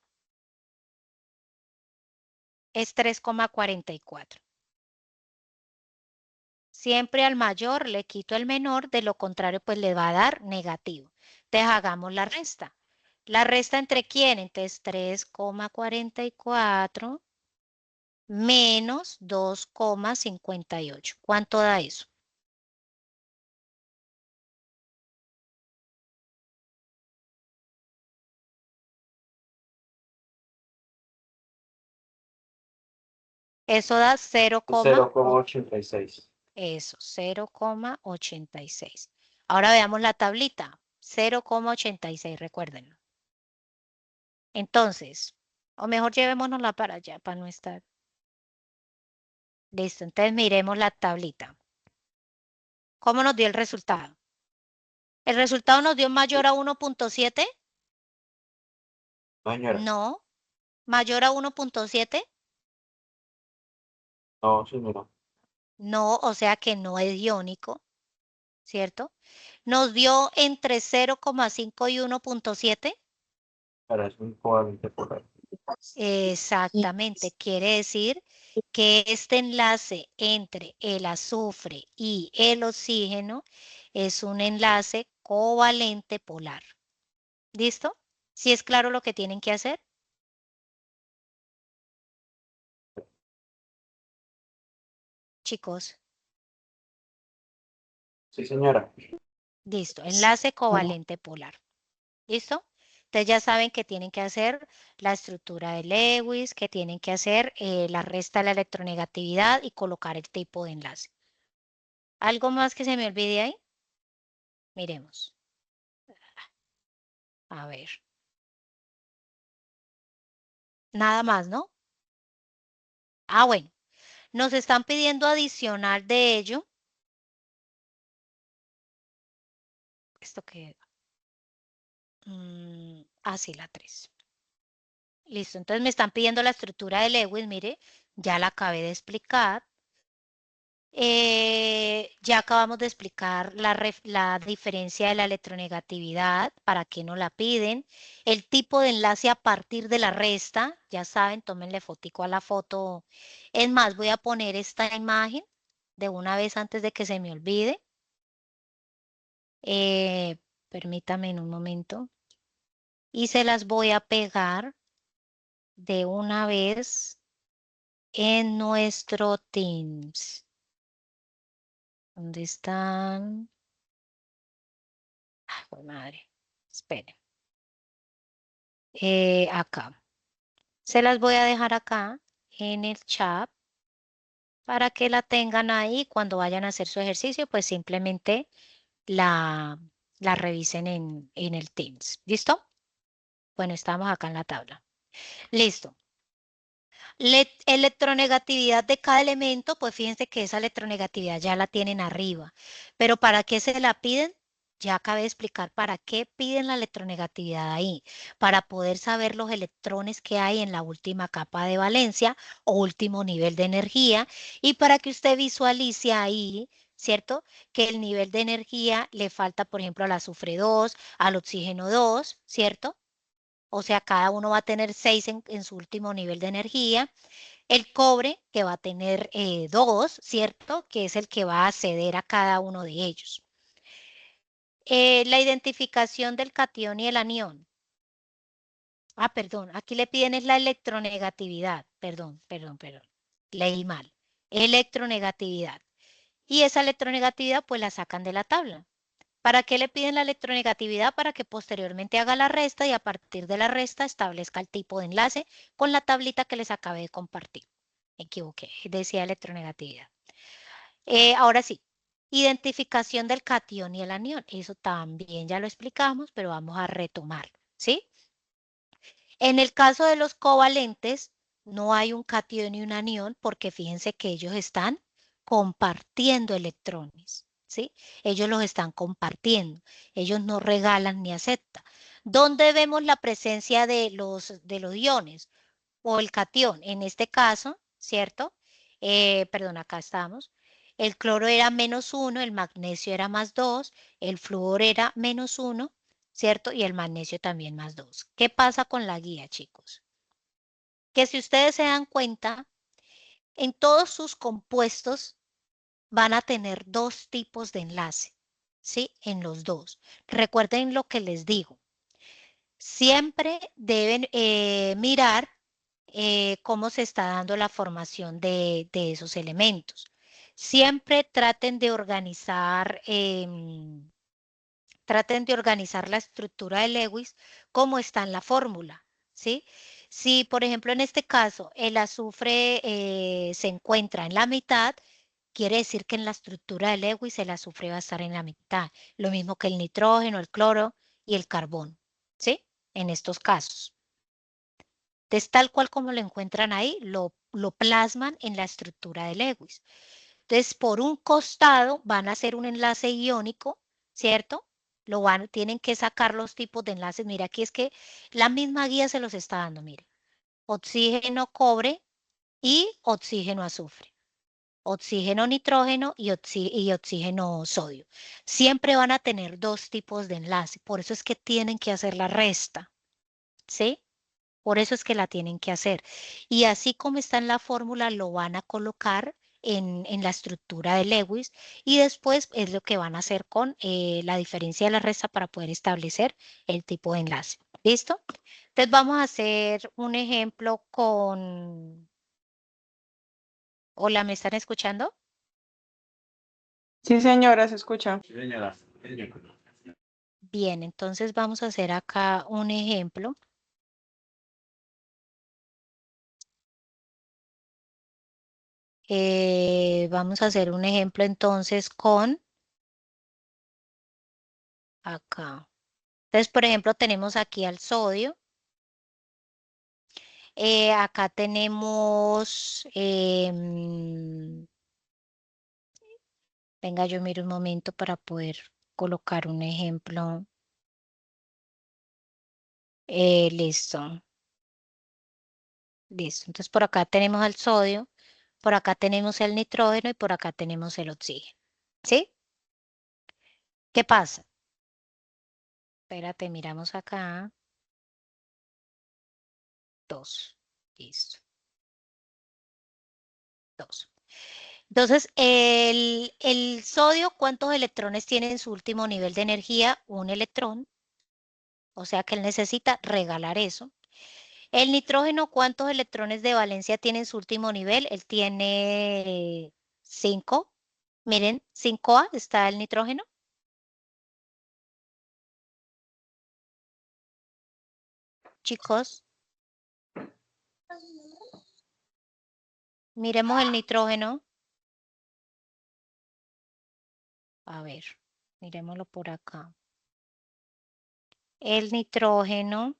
Speaker 1: es 3,44. Siempre al mayor le quito el menor, de lo contrario pues le va a dar negativo. Entonces hagamos la resta. ¿La resta entre quién? Entonces 3,44 menos 2,58. ¿Cuánto da eso? Eso da
Speaker 2: 0,86.
Speaker 1: Eso, 0,86. Ahora veamos la tablita. 0,86, recuérdenlo. Entonces, o mejor llevémonosla para allá, para no estar. Listo, entonces miremos la tablita. ¿Cómo nos dio el resultado? ¿El resultado nos dio mayor a 1,7?
Speaker 2: No, señora.
Speaker 1: No. ¿Mayor a 1,7?
Speaker 2: No, señora.
Speaker 1: No, o sea que no es iónico, ¿cierto? Nos dio entre 0,5 y 1,7.
Speaker 2: Para es un covalente polar.
Speaker 1: Exactamente, quiere decir que este enlace entre el azufre y el oxígeno es un enlace covalente polar. ¿Listo? ¿Sí es claro lo que tienen que hacer? Chicos,
Speaker 2: Sí, señora.
Speaker 1: listo, enlace covalente polar. ¿Listo? Entonces ya saben que tienen que hacer la estructura de Lewis, que tienen que hacer la resta de la electronegatividad y colocar el tipo de enlace. ¿Algo más que se me olvide ahí? Miremos. A ver. Nada más, ¿no? Ah, bueno. Nos están pidiendo adicional de ello. ¿Esto qué? Sí, la 3. Listo, entonces me están pidiendo la estructura de Lewis, mire, ya la acabé de explicar. Ya acabamos de explicar la diferencia de la electronegatividad, para qué no la piden, el tipo de enlace a partir de la resta, ya saben, tómenle fotico a la foto. Es más, voy a poner esta imagen de una vez antes de que se me olvide. Permítame en un momento. Y se las voy a pegar de una vez en nuestro Teams. ¿Dónde están? Ay, madre. Esperen. Acá. Se las voy a dejar acá en el chat para que la tengan ahí cuando vayan a hacer su ejercicio, pues simplemente la la revisen en el Teams. ¿Listo? Bueno, estamos acá en la tabla. Listo. Electronegatividad de cada elemento, pues fíjense que esa electronegatividad ya la tienen arriba. Pero ¿para qué se la piden? Ya acabé de explicar para qué piden la electronegatividad ahí. Para poder saber los electrones que hay en la última capa de valencia o último nivel de energía y para que usted visualice ahí, ¿cierto? Que el nivel de energía le falta, por ejemplo, al azufre 2, al oxígeno 2, ¿cierto? O sea, cada uno va a tener 6 en su último nivel de energía. El cobre, que va a tener 2, ¿cierto? Que es el que va a acceder a cada uno de ellos. La identificación del catión y el anión. Ah, perdón, aquí le piden es la electronegatividad. Perdón. Leí mal. Electronegatividad. Y esa electronegatividad pues la sacan de la tabla. ¿Para qué le piden la electronegatividad? Para que posteriormente haga la resta y a partir de la resta establezca el tipo de enlace con la tablita que les acabé de compartir. Me equivoqué, decía electronegatividad. Ahora sí, identificación del catión y el anión. Eso también ya lo explicamos, pero vamos a retomar, ¿sí? En el caso de los covalentes, no hay un catión y un anión porque fíjense que ellos están compartiendo electrones, ¿sí? Ellos los están compartiendo. Ellos no regalan ni aceptan. ¿Dónde vemos la presencia de los iones o el catión? En este caso, ¿cierto? Perdón, acá estamos. El cloro era -1, el magnesio era +2, el flúor era -1, ¿cierto? Y el magnesio también +2. ¿Qué pasa con la guía, chicos? Que si ustedes se dan cuenta, en todos sus compuestos van a tener 2 tipos de enlace, ¿sí? En los 2. Recuerden lo que les digo. Siempre deben mirar cómo se está dando la formación de esos elementos. Siempre traten de organizar la estructura de Lewis como está en la fórmula, ¿sí? Si, por ejemplo, en este caso el azufre se encuentra en la mitad, quiere decir que en la estructura de Lewis el azufre va a estar en la mitad, lo mismo que el nitrógeno, el cloro y el carbón, ¿sí? En estos casos. Entonces, tal cual como lo encuentran ahí, lo plasman en la estructura de Lewis. Entonces, por un costado van a hacer un enlace iónico, ¿cierto? Tienen que sacar los tipos de enlaces. Mira, aquí es que la misma guía se los está dando, mire. Oxígeno cobre y oxígeno azufre. Oxígeno nitrógeno y oxígeno sodio. Siempre van a tener 2 tipos de enlace. Por eso es que tienen que hacer la resta, ¿sí? Por eso es que la tienen que hacer. Y así como está en la fórmula, lo van a colocar en la estructura de Lewis y después es lo que van a hacer con la diferencia de la resta para poder establecer el tipo de enlace. ¿Listo? Entonces vamos a hacer un ejemplo con... Hola, ¿me están escuchando?
Speaker 4: Sí, señora, se escucha.
Speaker 2: Sí, señora.
Speaker 1: Bien, entonces vamos a hacer acá un ejemplo. Vamos a hacer un ejemplo entonces con acá. Entonces, por ejemplo, tenemos aquí al sodio. Acá tenemos, venga, yo miro un momento para poder colocar un ejemplo. Listo. Listo. Entonces, por acá tenemos al sodio, por acá tenemos el nitrógeno y por acá tenemos el oxígeno. ¿Sí? ¿Qué pasa? Espérate, miramos acá. 2. Listo. 2. Entonces, el sodio, ¿cuántos electrones tiene en su último nivel de energía? Un electrón. O sea que él necesita regalar eso. El nitrógeno, ¿cuántos electrones de valencia tiene en su último nivel? Él tiene 5. Miren, 5A está el nitrógeno. Chicos, miremos el nitrógeno. A ver, miremoslo por acá. el nitrógeno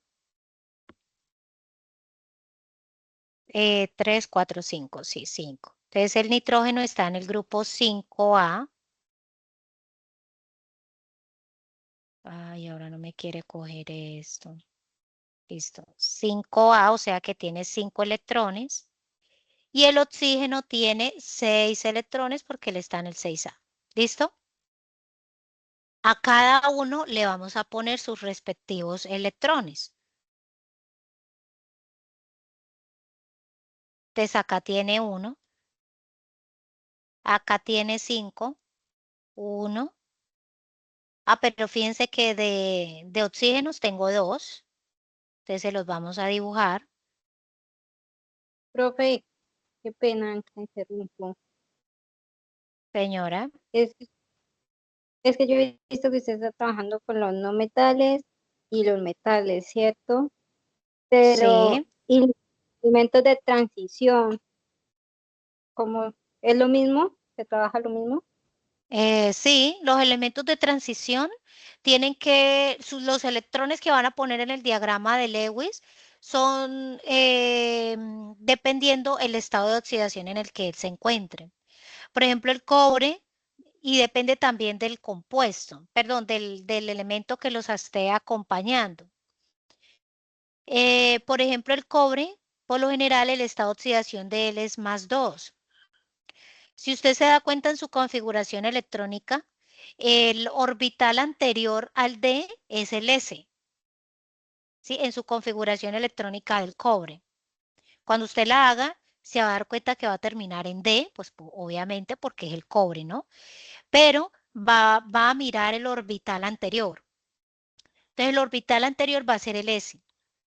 Speaker 1: 3, 4, 5, sí, 5. Entonces el nitrógeno está en el grupo 5A. Ay, ahora no me quiere coger esto. Listo. 5A, o sea que tiene 5 electrones. Y el oxígeno tiene 6 electrones porque él está en el 6A. ¿Listo? A cada uno le vamos a poner sus respectivos electrones. Entonces acá tiene 1. Acá tiene 5. 1. Ah, pero fíjense que de oxígenos tengo 2. Entonces se los vamos a dibujar.
Speaker 3: Profe, qué pena que interrumpo.
Speaker 1: Señora.
Speaker 3: Es, es que yo he visto que usted está trabajando con los no metales y los metales, ¿cierto? Pero,
Speaker 1: Sí.
Speaker 3: ¿y los elementos de transición? ¿Cómo es lo mismo? ¿Se trabaja lo mismo?
Speaker 1: Sí, los elementos de transición tienen que, los electrones que van a poner en el diagrama de Lewis son dependiendo el estado de oxidación en el que él se encuentre. Por ejemplo, el cobre, y depende también del compuesto, perdón, del elemento que los esté acompañando. Por ejemplo, el cobre, por lo general, el estado de oxidación de él es +2. Si usted se da cuenta en su configuración electrónica, el orbital anterior al D es el S, ¿sí? En su configuración electrónica del cobre. Cuando usted la haga, se va a dar cuenta que va a terminar en D, pues obviamente porque es el cobre, ¿no? Pero va a mirar el orbital anterior. Entonces el orbital anterior va a ser el S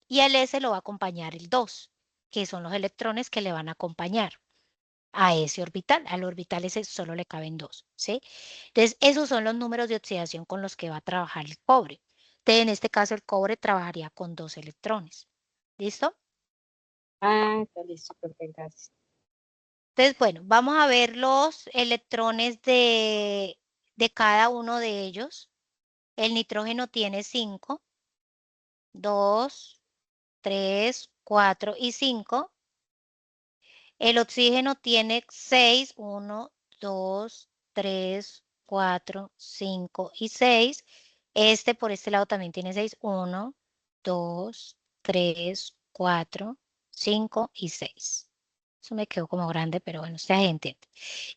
Speaker 1: y al S lo va a acompañar el 2, que son los electrones que le van a acompañar a ese orbital. Al orbital ese solo le caben 2, ¿sí? Entonces, esos son los números de oxidación con los que va a trabajar el cobre. Entonces, en este caso, el cobre trabajaría con 2 electrones. ¿Listo?
Speaker 3: Ah, está listo, profe, gracias.
Speaker 1: Entonces, bueno, vamos a ver los electrones de cada uno de ellos. El nitrógeno tiene 5, 2, 3, 4 y 5. El oxígeno tiene 6, 1, 2, 3, 4, 5 y 6. Este por este lado también tiene 6, 1, 2, 3, 4, 5 y 6. Eso me quedó como grande, pero bueno, usted entiende.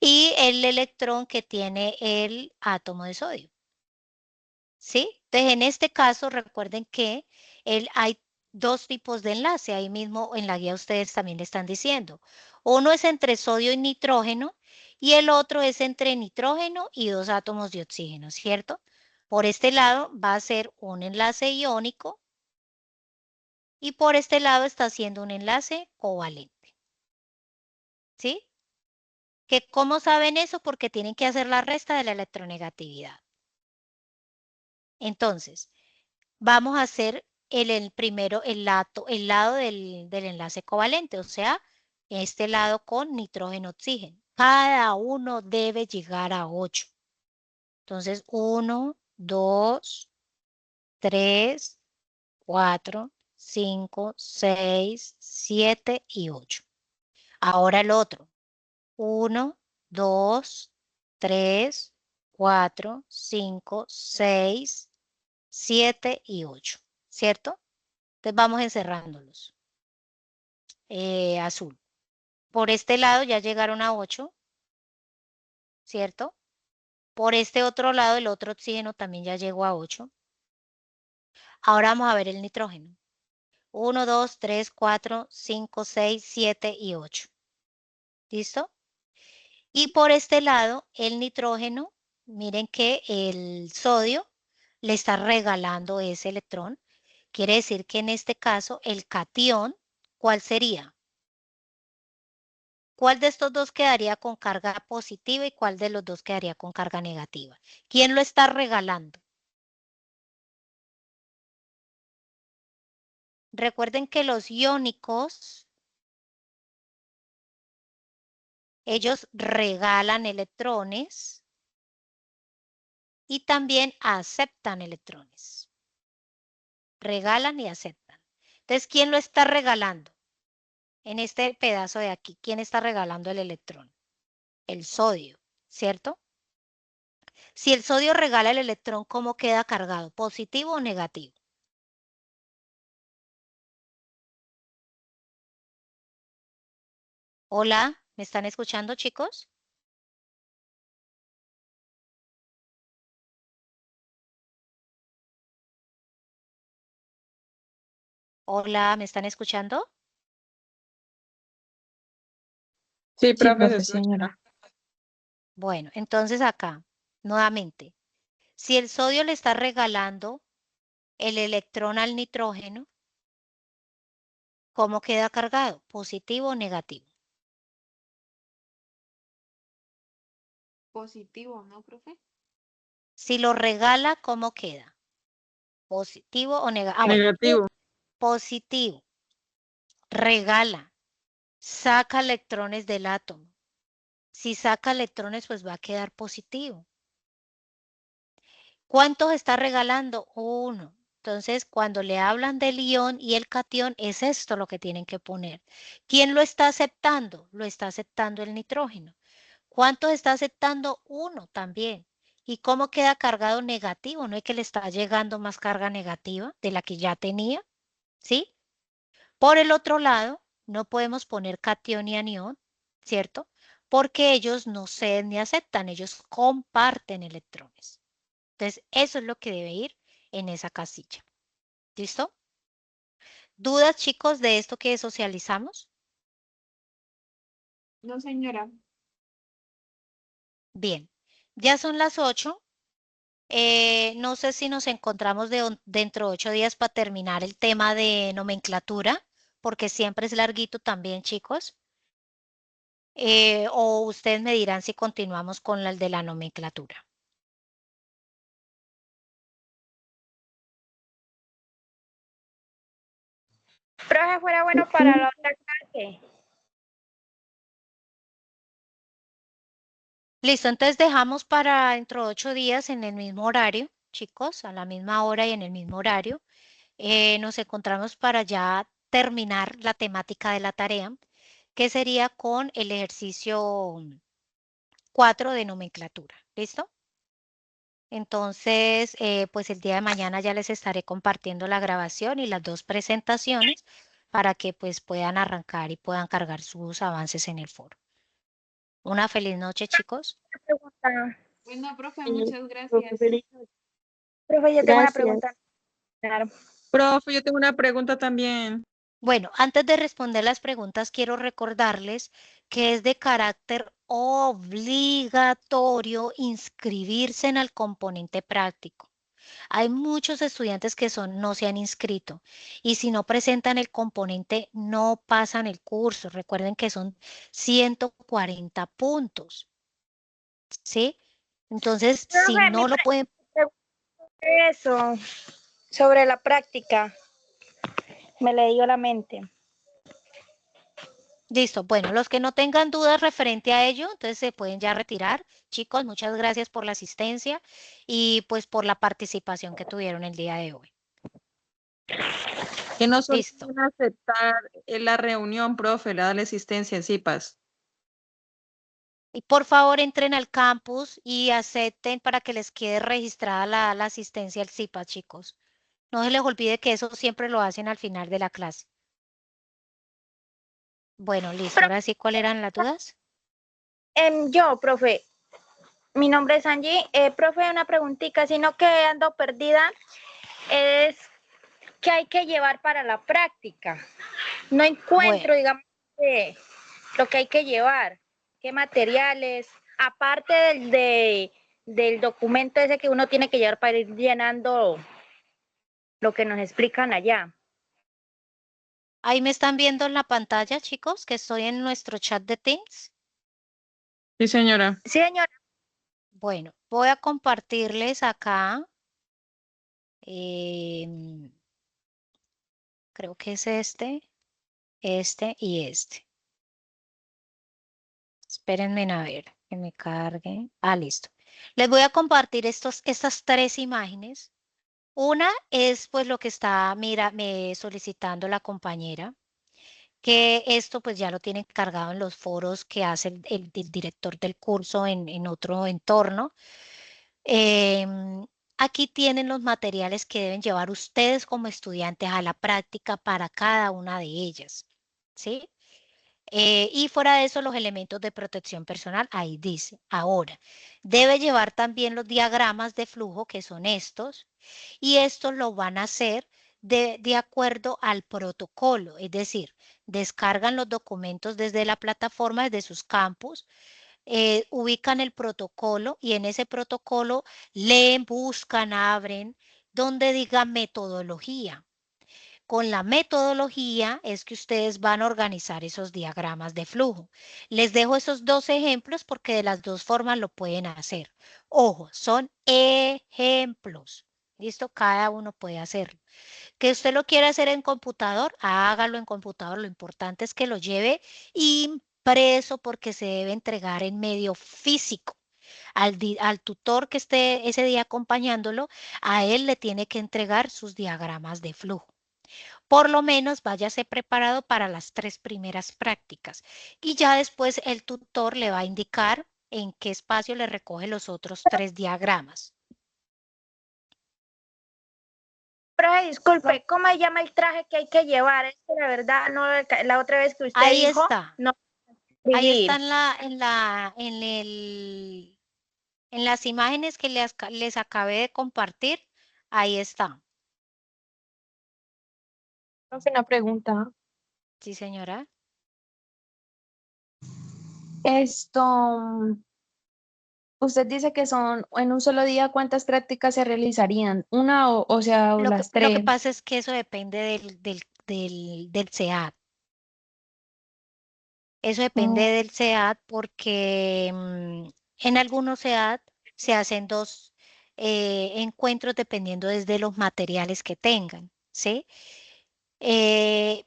Speaker 1: Y el electrón que tiene el átomo de sodio. ¿Sí? Entonces, en este caso, recuerden que hay dos tipos de enlace. Ahí mismo en la guía ustedes también le están diciendo. Uno es entre sodio y nitrógeno y el otro es entre nitrógeno y 2 átomos de oxígeno, ¿cierto? Por este lado va a ser un enlace iónico y por este lado está haciendo un enlace covalente. ¿Sí? ¿Cómo saben eso? Porque tienen que hacer la resta de la electronegatividad. Entonces, vamos a hacer el primero, el lado del enlace covalente, o sea, este lado con nitrógeno, oxígeno. Cada uno debe llegar a 8. Entonces, 1, 2, 3, 4, 5, 6, 7 y 8. Ahora el otro. 1, 2, 3, 4, 5, 6, 7 y 8. ¿Cierto? Entonces vamos encerrándolos. Azul. Por este lado ya llegaron a 8, ¿cierto? Por este otro lado, el otro oxígeno también ya llegó a 8. Ahora vamos a ver el nitrógeno. 1, 2, 3, 4, 5, 6, 7 y 8. ¿Listo? Y por este lado, el nitrógeno, miren que el sodio le está regalando ese electrón. Quiere decir que en este caso, el catión, ¿cuál sería? ¿Cuál de estos dos quedaría con carga positiva y cuál de los dos quedaría con carga negativa? ¿Quién lo está regalando? Recuerden que los iónicos, ellos regalan electrones y también aceptan electrones. regalan y aceptan. Entonces, ¿quién lo está regalando? En este pedazo de aquí, ¿quién está regalando el electrón? El sodio, ¿cierto? Si el sodio regala el electrón, ¿cómo queda cargado? ¿Positivo o negativo? Hola, ¿me están escuchando, chicos? Hola, ¿me están escuchando?
Speaker 4: Sí,
Speaker 5: Sí,
Speaker 4: profe, se
Speaker 5: profe,
Speaker 4: escucha.
Speaker 5: señora.
Speaker 1: Bueno, entonces acá, nuevamente, si el sodio le está regalando el electrón al nitrógeno, ¿cómo queda cargado? ¿Positivo o negativo?
Speaker 6: Positivo, ¿no, profe?
Speaker 1: Si lo regala, ¿cómo queda? ¿Positivo o negativo? Ah, bueno,
Speaker 4: Negativo.
Speaker 1: positivo, regala, saca electrones del átomo. Si saca electrones, pues va a quedar positivo. ¿Cuántos está regalando? Uno. Entonces, cuando le hablan del ion y el cation, es esto lo que tienen que poner. ¿Quién lo está aceptando? Lo está aceptando el nitrógeno. ¿Cuántos está aceptando? Uno también. ¿Y cómo queda cargado negativo? ¿No es que le está llegando más carga negativa de la que ya tenía? ¿Sí? Por el otro lado, no podemos poner cation y anión, ¿cierto? Porque ellos no ceden ni aceptan, ellos comparten electrones. Entonces, eso es lo que debe ir en esa casilla. ¿Listo? ¿Dudas, chicos, de esto que socializamos?
Speaker 6: No, señora.
Speaker 1: Bien, ya son las 8. No sé si nos encontramos dentro de 8 días para terminar el tema de nomenclatura, porque siempre es larguito también, chicos. O ustedes me dirán si continuamos con el de la nomenclatura.
Speaker 7: Profe, fuera bueno para la otra clase.
Speaker 1: Listo, entonces dejamos para dentro de 8 días en el mismo horario, chicos, a la misma hora y en el mismo horario. Nos encontramos para ya terminar la temática de la tarea, que sería con el ejercicio 4 de nomenclatura. ¿Listo? Entonces, pues el día de mañana ya les estaré compartiendo la grabación y las dos presentaciones para que pues puedan arrancar y puedan cargar sus avances en el foro. Una feliz noche, chicos.
Speaker 7: Pregunta.
Speaker 6: Bueno, profe,
Speaker 5: Sí,
Speaker 6: muchas
Speaker 5: profe,
Speaker 6: gracias.
Speaker 5: feliz noche.
Speaker 7: Profe, yo tengo una
Speaker 5: Gracias.
Speaker 7: pregunta. Claro.
Speaker 4: Profe, yo tengo una pregunta también.
Speaker 1: Bueno, antes de responder las preguntas, quiero recordarles que es de carácter obligatorio inscribirse en el componente práctico. Hay muchos estudiantes que no se han inscrito y si no presentan el componente no pasan el curso. Recuerden que son 140 puntos, ¿sí? Entonces, si
Speaker 7: Profe,
Speaker 1: no lo pueden,
Speaker 7: eso, sobre la práctica, me le dio la mente.
Speaker 1: listo. Bueno, los que no tengan dudas referente a ello, entonces se pueden ya retirar. Chicos, muchas gracias por la asistencia y pues por la participación que tuvieron el día de hoy.
Speaker 4: Que no solo
Speaker 1: Listo.
Speaker 4: van a aceptar la reunión, profe, la de asistencia en CIPAS.
Speaker 1: Y por favor entren al campus y acepten para que les quede registrada la asistencia al CIPA, chicos. No se les olvide que eso siempre lo hacen al final de la clase. Bueno, listo. Ahora sí, ¿cuáles eran las dudas?
Speaker 7: Yo, profe, mi nombre es Angie. Profe, una preguntita, sino que ando perdida, es ¿qué hay que llevar para la práctica? No encuentro,
Speaker 1: Bueno,
Speaker 7: digamos, lo que hay que llevar, qué materiales, aparte del documento ese que uno tiene que llevar para ir llenando lo que nos explican allá.
Speaker 1: ahí me están viendo en la pantalla, chicos, que estoy en nuestro chat de Teams.
Speaker 4: Sí, señora.
Speaker 7: Sí, señora.
Speaker 1: Bueno, voy a compartirles acá. Creo que es este y este. Espérenme a ver que me cargue. Ah, listo. Les voy a compartir estas tres imágenes. Una es pues lo que está, mira, me solicitando la compañera, que esto pues ya lo tienen cargado en los foros que hace el director del curso en otro entorno. Em, Aquí tienen los materiales que deben llevar ustedes como estudiantes a la práctica para cada una de ellas, ¿sí? Y fuera de eso, los elementos de protección personal, ahí dice. Ahora, debe llevar también los diagramas de flujo, que son estos, y estos lo van a hacer de acuerdo al protocolo, es decir, descargan los documentos desde la plataforma, desde sus campus, ubican el protocolo y en ese protocolo leen, buscan, abren, donde diga metodología. Con la metodología es que ustedes van a organizar esos diagramas de flujo. Les dejo esos dos ejemplos porque de las dos formas lo pueden hacer. Ojo, son ejemplos. ¿Listo? Cada uno puede hacerlo. Que usted lo quiera hacer en computador, hágalo en computador. Lo importante es que lo lleve impreso porque se debe entregar en medio físico. Al tutor que esté ese día acompañándolo, a él le tiene que entregar sus diagramas de flujo. Por lo menos váyase preparado para las 3 primeras prácticas y ya después el tutor le va a indicar en qué espacio le recoge los otros 3 diagramas.
Speaker 7: Profe, disculpe, ¿cómo se llama el traje que hay que llevar? Es que la verdad, no, la otra vez que usted
Speaker 1: Ahí
Speaker 7: dijo,
Speaker 1: está.
Speaker 7: no
Speaker 1: Ahí
Speaker 7: escribir.
Speaker 1: está en las imágenes que les acabé de compartir. Ahí está.
Speaker 5: Profe, una pregunta.
Speaker 1: Sí, señora.
Speaker 5: Esto, usted dice que son en un solo día, ¿cuántas prácticas se realizarían? ¿Una o sea, o
Speaker 1: Lo que,
Speaker 5: las
Speaker 1: lo que
Speaker 5: tres?
Speaker 1: pasa es que eso depende del SEAD. Eso depende
Speaker 5: Mm,
Speaker 1: del SEAD porque en algunos SEAD se hacen 2 encuentros dependiendo desde los materiales que tengan, ¿sí?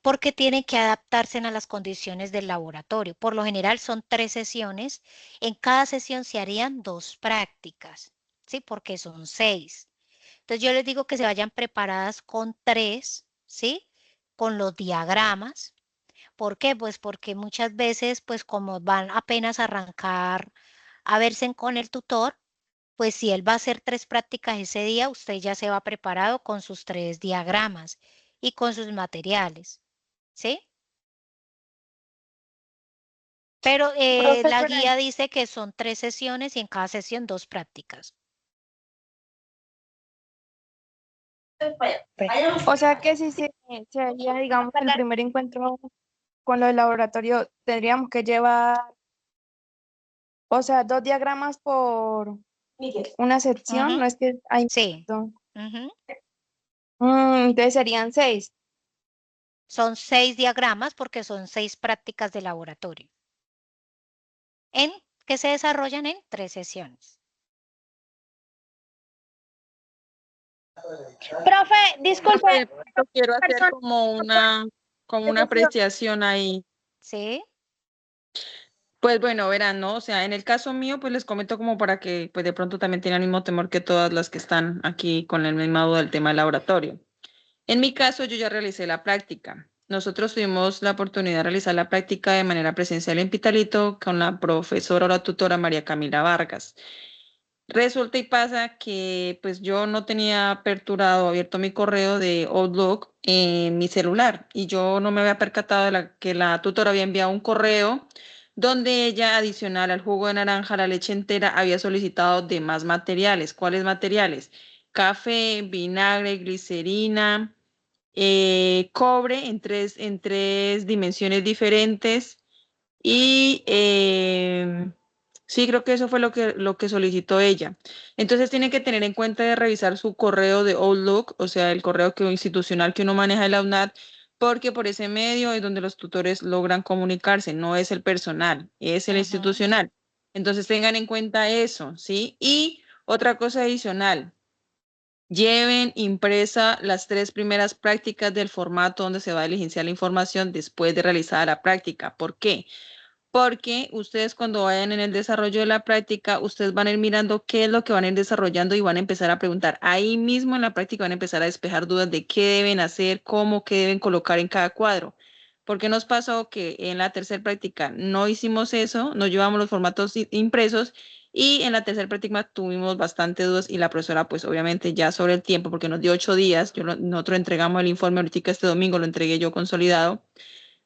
Speaker 1: Porque tienen que adaptarse a las condiciones del laboratorio. Por lo general son 3 sesiones. En cada sesión se harían 2 prácticas, ¿sí? Porque son 6. Entonces yo les digo que se vayan preparadas con 3, ¿sí? Con los diagramas. ¿Por qué? Pues porque muchas veces, pues como van apenas a arrancar a verse con el tutor, pues si él va a hacer 3 prácticas ese día, usted ya se va preparado con sus 3 diagramas y con sus materiales, ¿sí? Pero
Speaker 5: profe,
Speaker 1: la guía dice que son 3 sesiones y en cada sesión 2 prácticas.
Speaker 5: o sea que si se haría, digamos, el primer encuentro con lo del laboratorio, tendríamos que llevar, o sea, 2 diagramas por una sección,
Speaker 1: Ujú,
Speaker 5: no es que hay...
Speaker 1: sí. Ujú.
Speaker 5: Entonces serían 6.
Speaker 1: Son 6 diagramas porque son 6 prácticas de laboratorio. Que se desarrollan en 3 sesiones.
Speaker 7: Profe, disculpe,
Speaker 4: Yo quiero hacer
Speaker 7: persona,
Speaker 4: como una apreciación ahí.
Speaker 1: ¿Sí?
Speaker 4: Pues bueno, verán, ¿no? O sea, en el caso mío, pues les comento como para que pues de pronto también tengan el mismo temor que todas las que están aquí con la misma duda del tema del laboratorio. En mi caso, yo ya realicé la práctica. Nosotros tuvimos la oportunidad de realizar la práctica de manera presencial en Pitalito con la profesora o la tutora María Camila Vargas. Resulta y pasa que pues yo no tenía aperturado, abierto mi correo de Outlook en mi celular y yo no me había percatado de que la tutora había enviado un correo donde ella, adicional al jugo de naranja, la leche entera, había solicitado demás materiales. ¿Cuáles materiales? Café, vinagre, glicerina, cobre en tres dimensiones diferentes y sí, creo que eso fue lo que solicitó ella. Entonces tiene que tener en cuenta de revisar su correo de Outlook, o sea, el correo institucional que uno maneja de la UNAD, porque por ese medio es donde los tutores logran comunicarse, no es el personal, es el
Speaker 1: Ujú.
Speaker 4: institucional. Entonces tengan en cuenta eso, ¿sí? Y otra cosa adicional. Lleven impresa las 3 primeras prácticas del formato donde se va a diligenciar la información después de realizada la práctica. ¿Por qué? porque ustedes cuando vayan en el desarrollo de la práctica, ustedes van a ir mirando qué es lo que van a ir desarrollando y van a empezar a preguntar. Ahí mismo en la práctica van a empezar a despejar dudas de qué deben hacer, cómo, qué deben colocar en cada cuadro. Porque nos pasó que en la tercera práctica no hicimos eso, no llevamos los formatos impresos y en la tercera práctica tuvimos bastante dudas y la profesora pues obviamente ya sobre el tiempo, porque nos dio 8 días, nosotros entregamos el informe ahorita este domingo, lo entregué yo consolidado.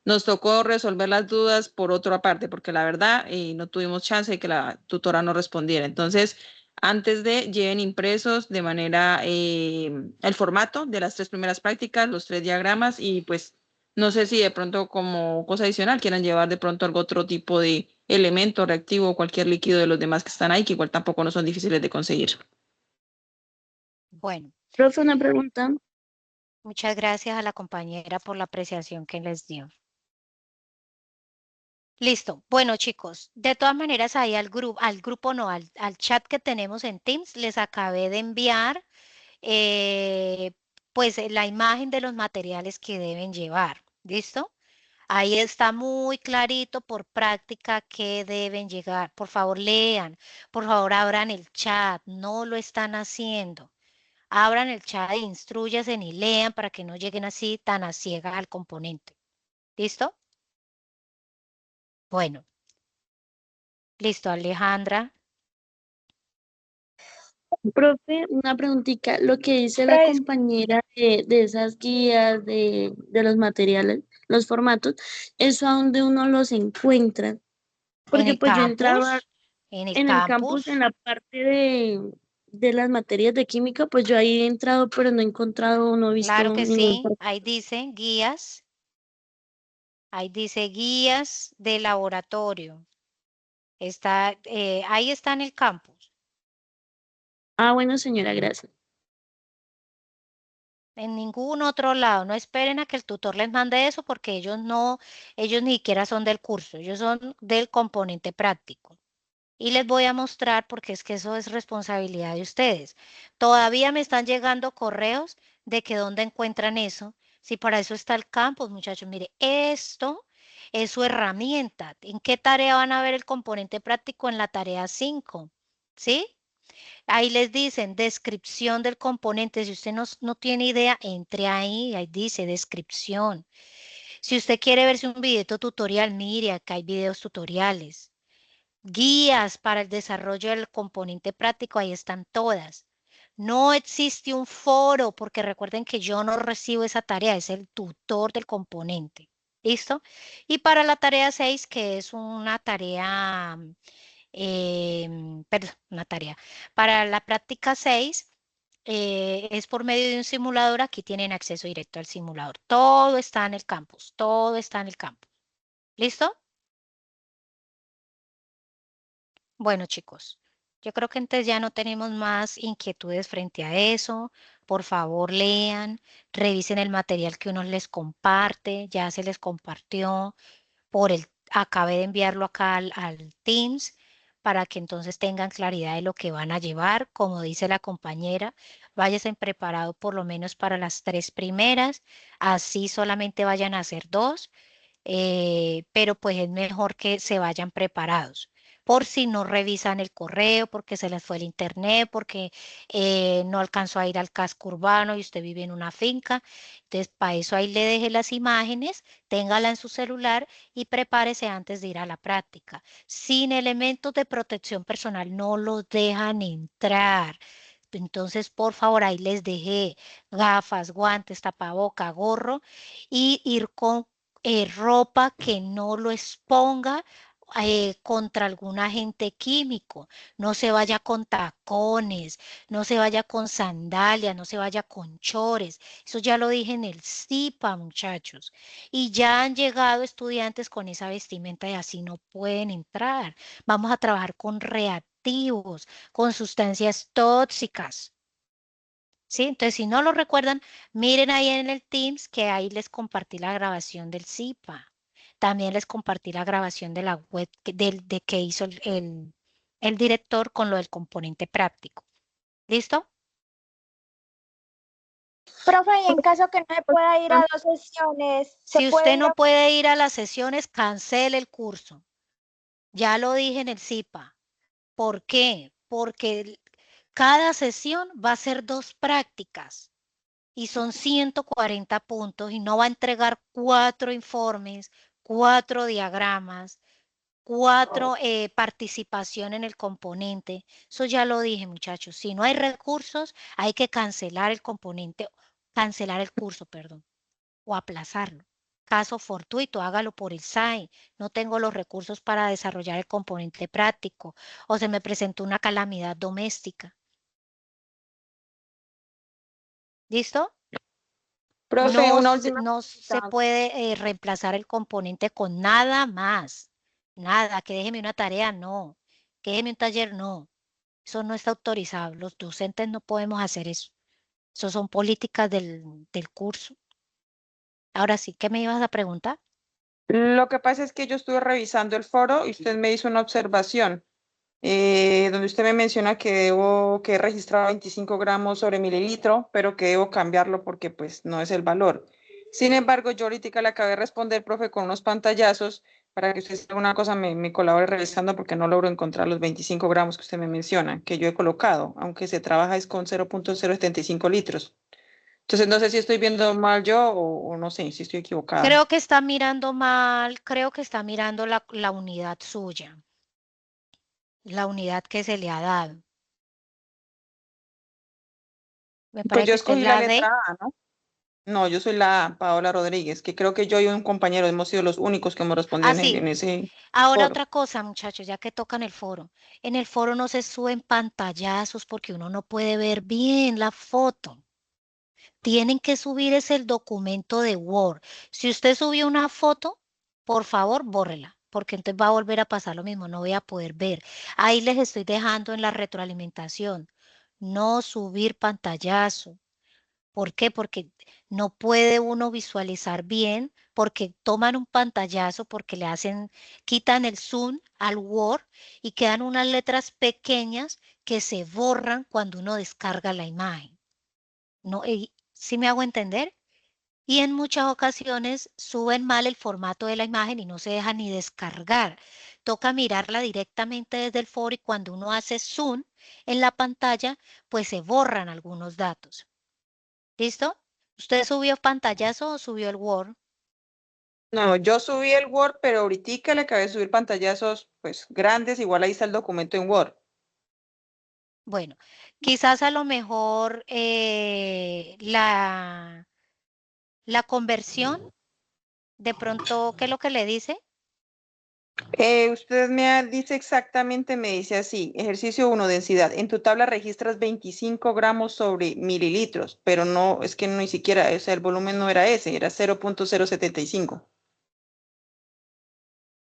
Speaker 4: Nos tocó resolver las dudas por otra parte, porque la verdad no tuvimos chance de que la tutora nos respondiera. Entonces, antes de lleven impresos de manera el formato de las 3 primeras prácticas, los 3 diagramas y pues no sé si de pronto como cosa adicional quieran llevar de pronto algún otro tipo de elemento reactivo o cualquier líquido de los demás que están ahí, que igual tampoco no son difíciles de conseguir.
Speaker 1: Bueno,
Speaker 8: Profe, una pregunta.
Speaker 1: muchas gracias a la compañera por la apreciación que les dio. Listo. Bueno, chicos, de todas maneras ahí al grupo no, al chat que tenemos en Teams, les acabé de enviar pues la imagen de los materiales que deben llevar. ¿Listo? Ahí está muy clarito por práctica que deben llegar. Por favor, lean. Por favor, abran el chat. No lo están haciendo. Abran el chat e instrúyanse y lean para que no lleguen así tan a ciegas al componente. ¿Listo? Bueno, listo, Alejandra.
Speaker 8: Profe, una preguntita. Lo que dice la
Speaker 7: Profe,
Speaker 8: compañera de esas guías de los materiales, los formatos, ¿eso a dónde uno los encuentra?
Speaker 1: En
Speaker 8: Porque
Speaker 1: el
Speaker 8: pues yo entraba
Speaker 1: campus, en el
Speaker 8: en el campus, en
Speaker 1: campus,
Speaker 8: la parte de las materias de química, pues yo ahí he entrado, pero no he encontrado, no he
Speaker 1: claro
Speaker 8: visto
Speaker 1: que
Speaker 8: ningún
Speaker 1: sí.
Speaker 8: formato.
Speaker 1: Ahí dice guías. Ahí dice guías de laboratorio. Está, ahí está en el campus.
Speaker 8: Ah, bueno, señora, gracias.
Speaker 1: En ningún otro lado. No esperen a que el tutor les mande eso porque ellos ni siquiera son del curso, ellos son del componente práctico. Y les voy a mostrar porque es que eso es responsabilidad de ustedes. Todavía me están llegando correos de que dónde encuentran eso. Si para eso está el campus, muchachos, mire, esto es su herramienta. ¿En qué tarea van a ver el componente práctico? En la tarea 5, ¿sí? Ahí les dicen descripción del componente. Si usted no tiene idea, entre ahí dice descripción. Si usted quiere verse un video tutorial, mire, acá hay videos tutoriales. Guías para el desarrollo del componente práctico, ahí están todas. No existe un foro, porque recuerden que yo no recibo esa tarea, es el tutor del componente. ¿Listo? Y para la tarea 6, que es una tarea, perdón, una tarea. Para la práctica 6, es por medio de un simulador. Aquí tienen acceso directo al simulador. Todo está en el campus, todo está en el campus. ¿Listo? Bueno, chicos, yo creo que entonces ya no tenemos más inquietudes frente a eso. Por favor, lean, revisen el material que uno les comparte, ya se les compartió acabé de enviarlo acá al Teams para que entonces tengan claridad de lo que van a llevar. Como dice la compañera, váyanse preparado por lo menos para las 3 primeras, así solamente vayan a hacer 2, pero pues es mejor que se vayan preparados. Por si no revisan el correo, porque se les fue el internet, porque no alcanzó a ir al casco urbano y usted vive en una finca. Entonces, para eso ahí le deje las imágenes, téngala en su celular y prepárese antes de ir a la práctica. Sin elementos de protección personal no los dejan entrar. Entonces, por favor, ahí les dejé gafas, guantes, tapaboca, gorro y ir con ropa que no lo exponga contra algún agente químico. No se vaya con tacones, no se vaya con sandalias, no se vaya con chores. Eso ya lo dije en el CIPA, muchachos. Y ya han llegado estudiantes con esa vestimenta y así no pueden entrar. Vamos a trabajar con reactivos, con sustancias tóxicas. ¿Sí? Entonces, si no lo recuerdan, miren ahí en el Teams que ahí les compartí la grabación del CIPA. También les compartí la grabación de la web de que hizo el director con lo del componente práctico. ¿Listo?
Speaker 7: profe, y en caso que no se pueda ir a 2 sesiones, ¿se
Speaker 1: Si
Speaker 7: puede
Speaker 1: usted
Speaker 7: ir
Speaker 1: no puede ir a las sesiones, cancele el curso. Ya lo dije en el CIPA. ¿Por qué? Porque cada sesión va a ser 2 prácticas y son 140 puntos y no va a entregar 4 informes, 4 diagramas, 4 participación en el componente. Eso ya lo dije, muchachos. Si no hay recursos, hay que cancelar el componente, cancelar el curso, perdón, o aplazarlo. Caso fortuito, hágalo por el SAE. No tengo los recursos para desarrollar el componente práctico o se me presentó una calamidad doméstica. ¿Listo?
Speaker 4: Profe,
Speaker 1: No,
Speaker 4: una última
Speaker 1: no se
Speaker 4: pregunta.
Speaker 1: puede reemplazar el componente con nada más. Nada, que déjeme una tarea, no. Que déjeme un taller, no. Eso no está autorizado. Los docentes no podemos hacer eso. Eso son políticas del curso. Ahora sí, ¿qué me ibas a preguntar?
Speaker 4: Lo que pasa es que yo estuve revisando el foro y usted me hizo una observación donde usted me menciona que he registrado 25 gramos sobre mililitro, pero que debo cambiarlo porque pues no es el valor. Sin embargo, yo ahorita le acabé de responder, profe, con unos pantallazos para que usted si alguna cosa me colabore revisando porque no logro encontrar los 25 gramos que usted me menciona, que yo he colocado, aunque se trabaja es con 0.075 litros. Entonces, no sé si estoy viendo mal yo o no sé si estoy equivocada.
Speaker 1: Creo que está mirando mal, creo que está mirando la unidad suya, la unidad que se le ha dado. Me
Speaker 4: Pues
Speaker 1: parece
Speaker 4: yo
Speaker 1: que usted es
Speaker 4: escogí la
Speaker 1: la D.
Speaker 4: letra A, ¿no? No, yo soy la A, Paola Rodríguez, que creo que yo y un compañero hemos sido los únicos que hemos respondido
Speaker 1: Ah,
Speaker 4: en
Speaker 1: sí.
Speaker 4: ese
Speaker 1: Ahora
Speaker 4: foro.
Speaker 1: otra cosa, muchachos, ya que tocan el foro. En el foro no se suben pantallazos porque uno no puede ver bien la foto. Tienen que subir es el documento de Word. Si usted subió una foto, por favor, bórrela, porque entonces va a volver a pasar lo mismo, no voy a poder ver. Ahí les estoy dejando en la retroalimentación. No subir pantallazo. ¿Por qué? Porque no puede uno visualizar bien, porque toman un pantallazo, porque le hacen, quitan el zoom al Word y quedan unas letras pequeñas que se borran cuando uno descarga la imagen. No, ¿sí me hago entender? Y en muchas ocasiones suben mal el formato de la imagen y no se deja ni descargar. Toca mirarla directamente desde el foro y cuando uno hace zoom en la pantalla, pues se borran algunos datos. ¿Listo? ¿Usted subió pantallazo o subió el Word?
Speaker 4: No, yo subí el Word, pero ahorita le acabé de subir pantallazos pues grandes, igual ahí está el documento en Word.
Speaker 1: Bueno, quizás a lo mejor la conversión, de pronto, ¿qué es lo que le dice?
Speaker 4: Usted dice exactamente, me dice así, ejercicio 1, densidad. En tu tabla registras 25 gramos sobre mililitros, pero no, es que ni siquiera, o sea, el volumen no era ese, era 0.075.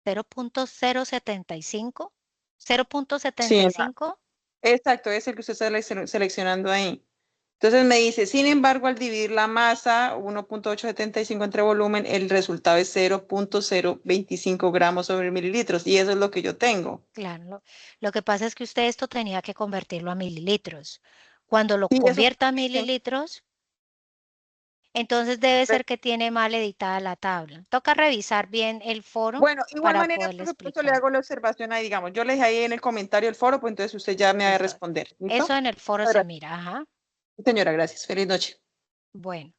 Speaker 1: 0.075,
Speaker 4: Sí,
Speaker 1: 0.75.
Speaker 4: exacto, es el que usted está seleccionando ahí. Entonces me dice, sin embargo, al dividir la masa 1.875 entre volumen, el resultado es 0.025 gramos sobre mililitros y eso es lo que yo tengo.
Speaker 1: Claro, lo que pasa es que usted esto tenía que convertirlo a mililitros. Cuando lo
Speaker 4: Y eso
Speaker 1: convierta a mililitros, entonces debe ser que tiene mal editada la tabla. Toca revisar bien el foro
Speaker 4: bueno, igual
Speaker 1: para
Speaker 4: manera,
Speaker 1: poderle
Speaker 4: por supuesto, le
Speaker 1: explicar.
Speaker 4: hago la observación ahí, digamos, yo le dejé ahí en el comentario el foro, pues entonces usted ya me ha de
Speaker 1: Listo.
Speaker 4: responder.
Speaker 1: Eso
Speaker 4: ¿Listo?
Speaker 1: en el foro se
Speaker 4: Gracias.
Speaker 1: mira, ajá.
Speaker 4: Señora, gracias. Feliz noche.
Speaker 1: Bueno,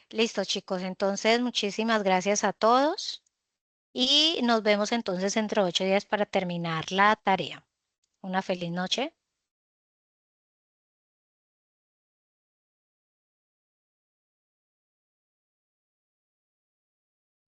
Speaker 1: listo, chicos. Entonces, muchísimas gracias a todos y nos vemos entonces entre 8 días para terminar la tarea. Una feliz noche.